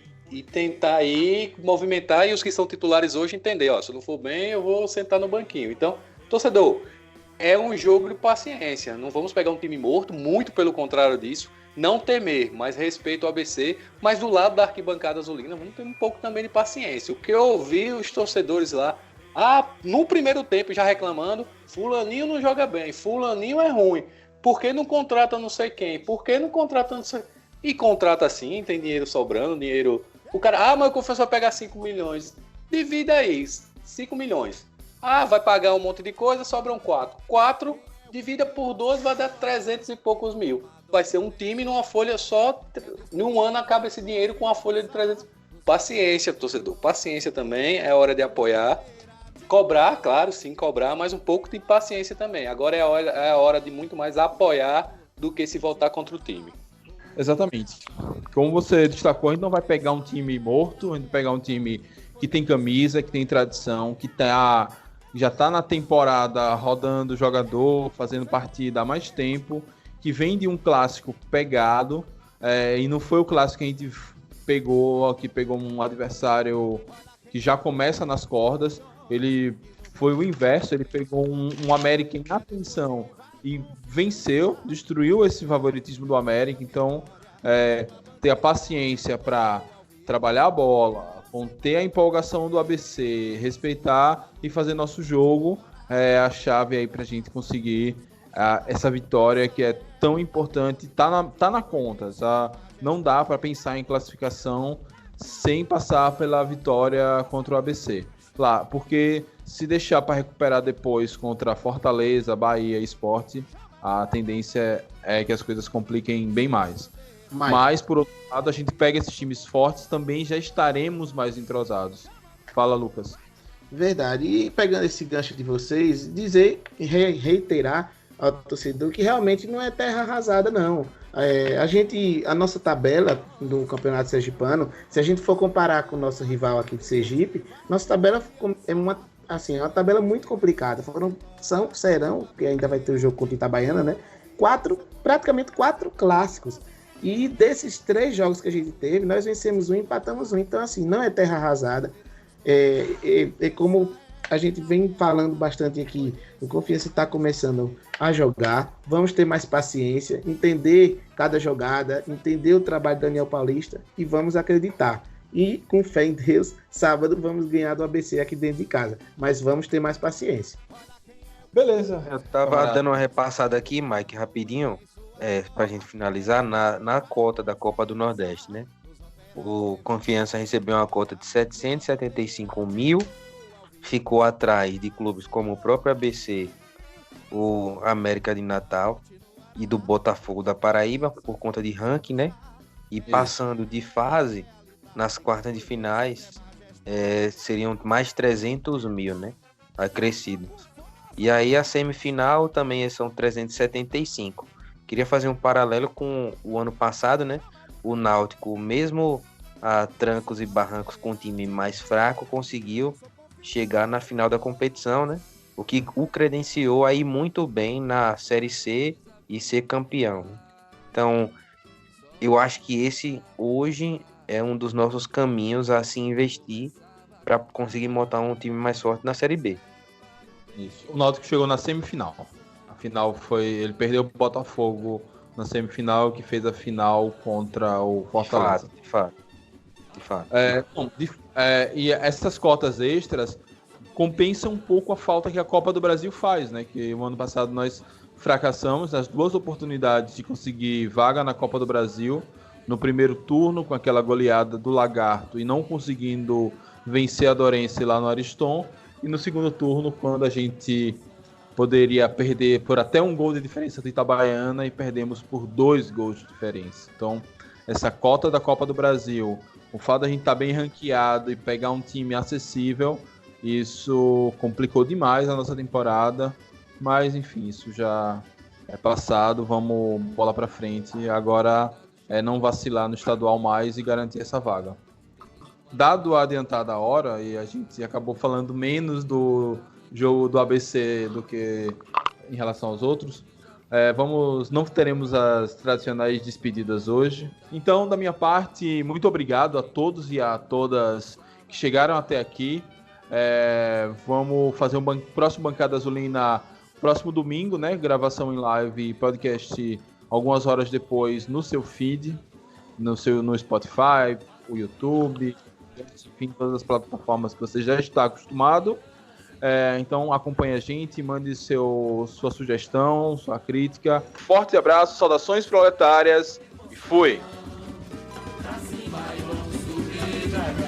tentar aí movimentar, e os que são titulares hoje entender, ó, se eu não for bem, eu vou sentar no banquinho. Então, torcedor, é um jogo de paciência. Não vamos pegar um time morto, muito pelo contrário disso. Não temer, mas respeito ao ABC. Mas do lado da arquibancada azulina, vamos ter um pouco também de paciência. O que eu ouvi os torcedores lá, no primeiro tempo já reclamando, fulaninho não joga bem, fulaninho é ruim. Por que não contrata não sei quem? Por que não contrata não sei... E contrata assim, tem dinheiro sobrando, dinheiro... O cara, mas o Confiança vai pegar 5 milhões. Divida aí, 5 milhões. Vai pagar um monte de coisa, sobram 4. 4, divida por 12, vai dar 300 e poucos mil. Vai ser um time numa folha só, num ano acaba esse dinheiro com uma folha de 300. Paciência, torcedor, paciência também, é hora de apoiar. Cobrar, claro, sim, cobrar, mas um pouco de paciência também. Agora é a hora de muito mais apoiar do que se voltar contra o time. Exatamente. Como você destacou, a gente não vai pegar um time morto, a gente vai pegar um time que tem camisa, que tem tradição, que já está na temporada rodando jogador, fazendo partida há mais tempo, que vem de um clássico pegado, e não foi o clássico que a gente pegou um adversário que já começa nas cordas. Ele foi o inverso, ele pegou um América em atenção e venceu, destruiu esse favoritismo do América. Então, ter a paciência para trabalhar a bola, conter a empolgação do ABC, respeitar e fazer nosso jogo é a chave aí para a gente conseguir essa vitória que é tão importante. Tá na conta, tá? Não dá para pensar em classificação sem passar pela vitória contra o ABC. Claro, porque se deixar para recuperar depois contra Fortaleza, Bahia e Sport, a tendência é que as coisas compliquem bem mais. Mas, por outro lado, a gente pega esses times fortes, também já estaremos mais entrosados. Fala, Lucas. Verdade. E pegando esse gancho de vocês, reiterar ao torcedor que realmente não é terra arrasada, não. A nossa tabela do Campeonato Sergipano, se a gente for comparar com o nosso rival aqui de Sergipe, nossa tabela é uma tabela muito complicada. Serão, porque ainda vai ter o jogo contra o Itabaiana, né? Praticamente 4 clássicos. E desses 3 jogos que a gente teve, nós vencemos um e empatamos um. Então, assim, não é terra arrasada. É como a gente vem falando bastante aqui, o Confiança está começando a jogar, vamos ter mais paciência, entender cada jogada, entender o trabalho do Daniel Paulista e vamos acreditar. E com fé em Deus, sábado vamos ganhar do ABC aqui dentro de casa, mas vamos ter mais paciência. Beleza. Eu tava dando uma repassada aqui, Mike, rapidinho, pra gente finalizar, na cota da Copa do Nordeste, né? O Confiança recebeu uma cota de 775 mil, ficou atrás de clubes como o próprio ABC, o América de Natal e do Botafogo da Paraíba, por conta de ranking, né? E passando de fase, nas quartas de finais, seriam mais 300 mil, né? Acrescidos. E aí a semifinal também são 375. Queria fazer um paralelo com o ano passado, né? O Náutico, mesmo a trancos e barrancos com um time mais fraco, conseguiu chegar na final da competição, né? O que o credenciou aí muito bem na Série C e ser campeão. Então, eu acho que esse hoje é um dos nossos caminhos a se investir para conseguir montar um time mais forte na Série B. Isso. O Náutico chegou na semifinal. A final ele perdeu o Botafogo na semifinal, que fez a final contra o Fortaleza. De fato. E essas cotas extras compensam um pouco a falta que a Copa do Brasil faz, né? Que o ano passado nós fracassamos nas 2 oportunidades de conseguir vaga na Copa do Brasil. No primeiro turno, com aquela goleada do Lagarto e não conseguindo vencer a Dorense lá no Ariston. E no segundo turno, quando a gente poderia perder por até 1 gol de diferença do Itabaiana e perdemos por 2 gols de diferença. Então, essa cota da Copa do Brasil, o fato da gente estar bem ranqueado e pegar um time acessível, isso complicou demais a nossa temporada. Mas, enfim, isso já é passado. Vamos bola para frente. Agora não vacilar no estadual mais e garantir essa vaga. Dado a adiantada hora, e a gente acabou falando menos do jogo do ABC do que em relação aos outros, Não teremos as tradicionais despedidas hoje. Então, da minha parte, muito obrigado a todos e a todas que chegaram até aqui. Vamos fazer próximo Bancada Azulina próximo domingo, né? Gravação em live e podcast algumas horas depois no seu feed, no Spotify, o YouTube, enfim, todas as plataformas que você já está acostumado. Então acompanhe a gente, mande sua sugestão, sua crítica. Forte abraço, saudações proletárias e fui! Pra cima e vamos subir,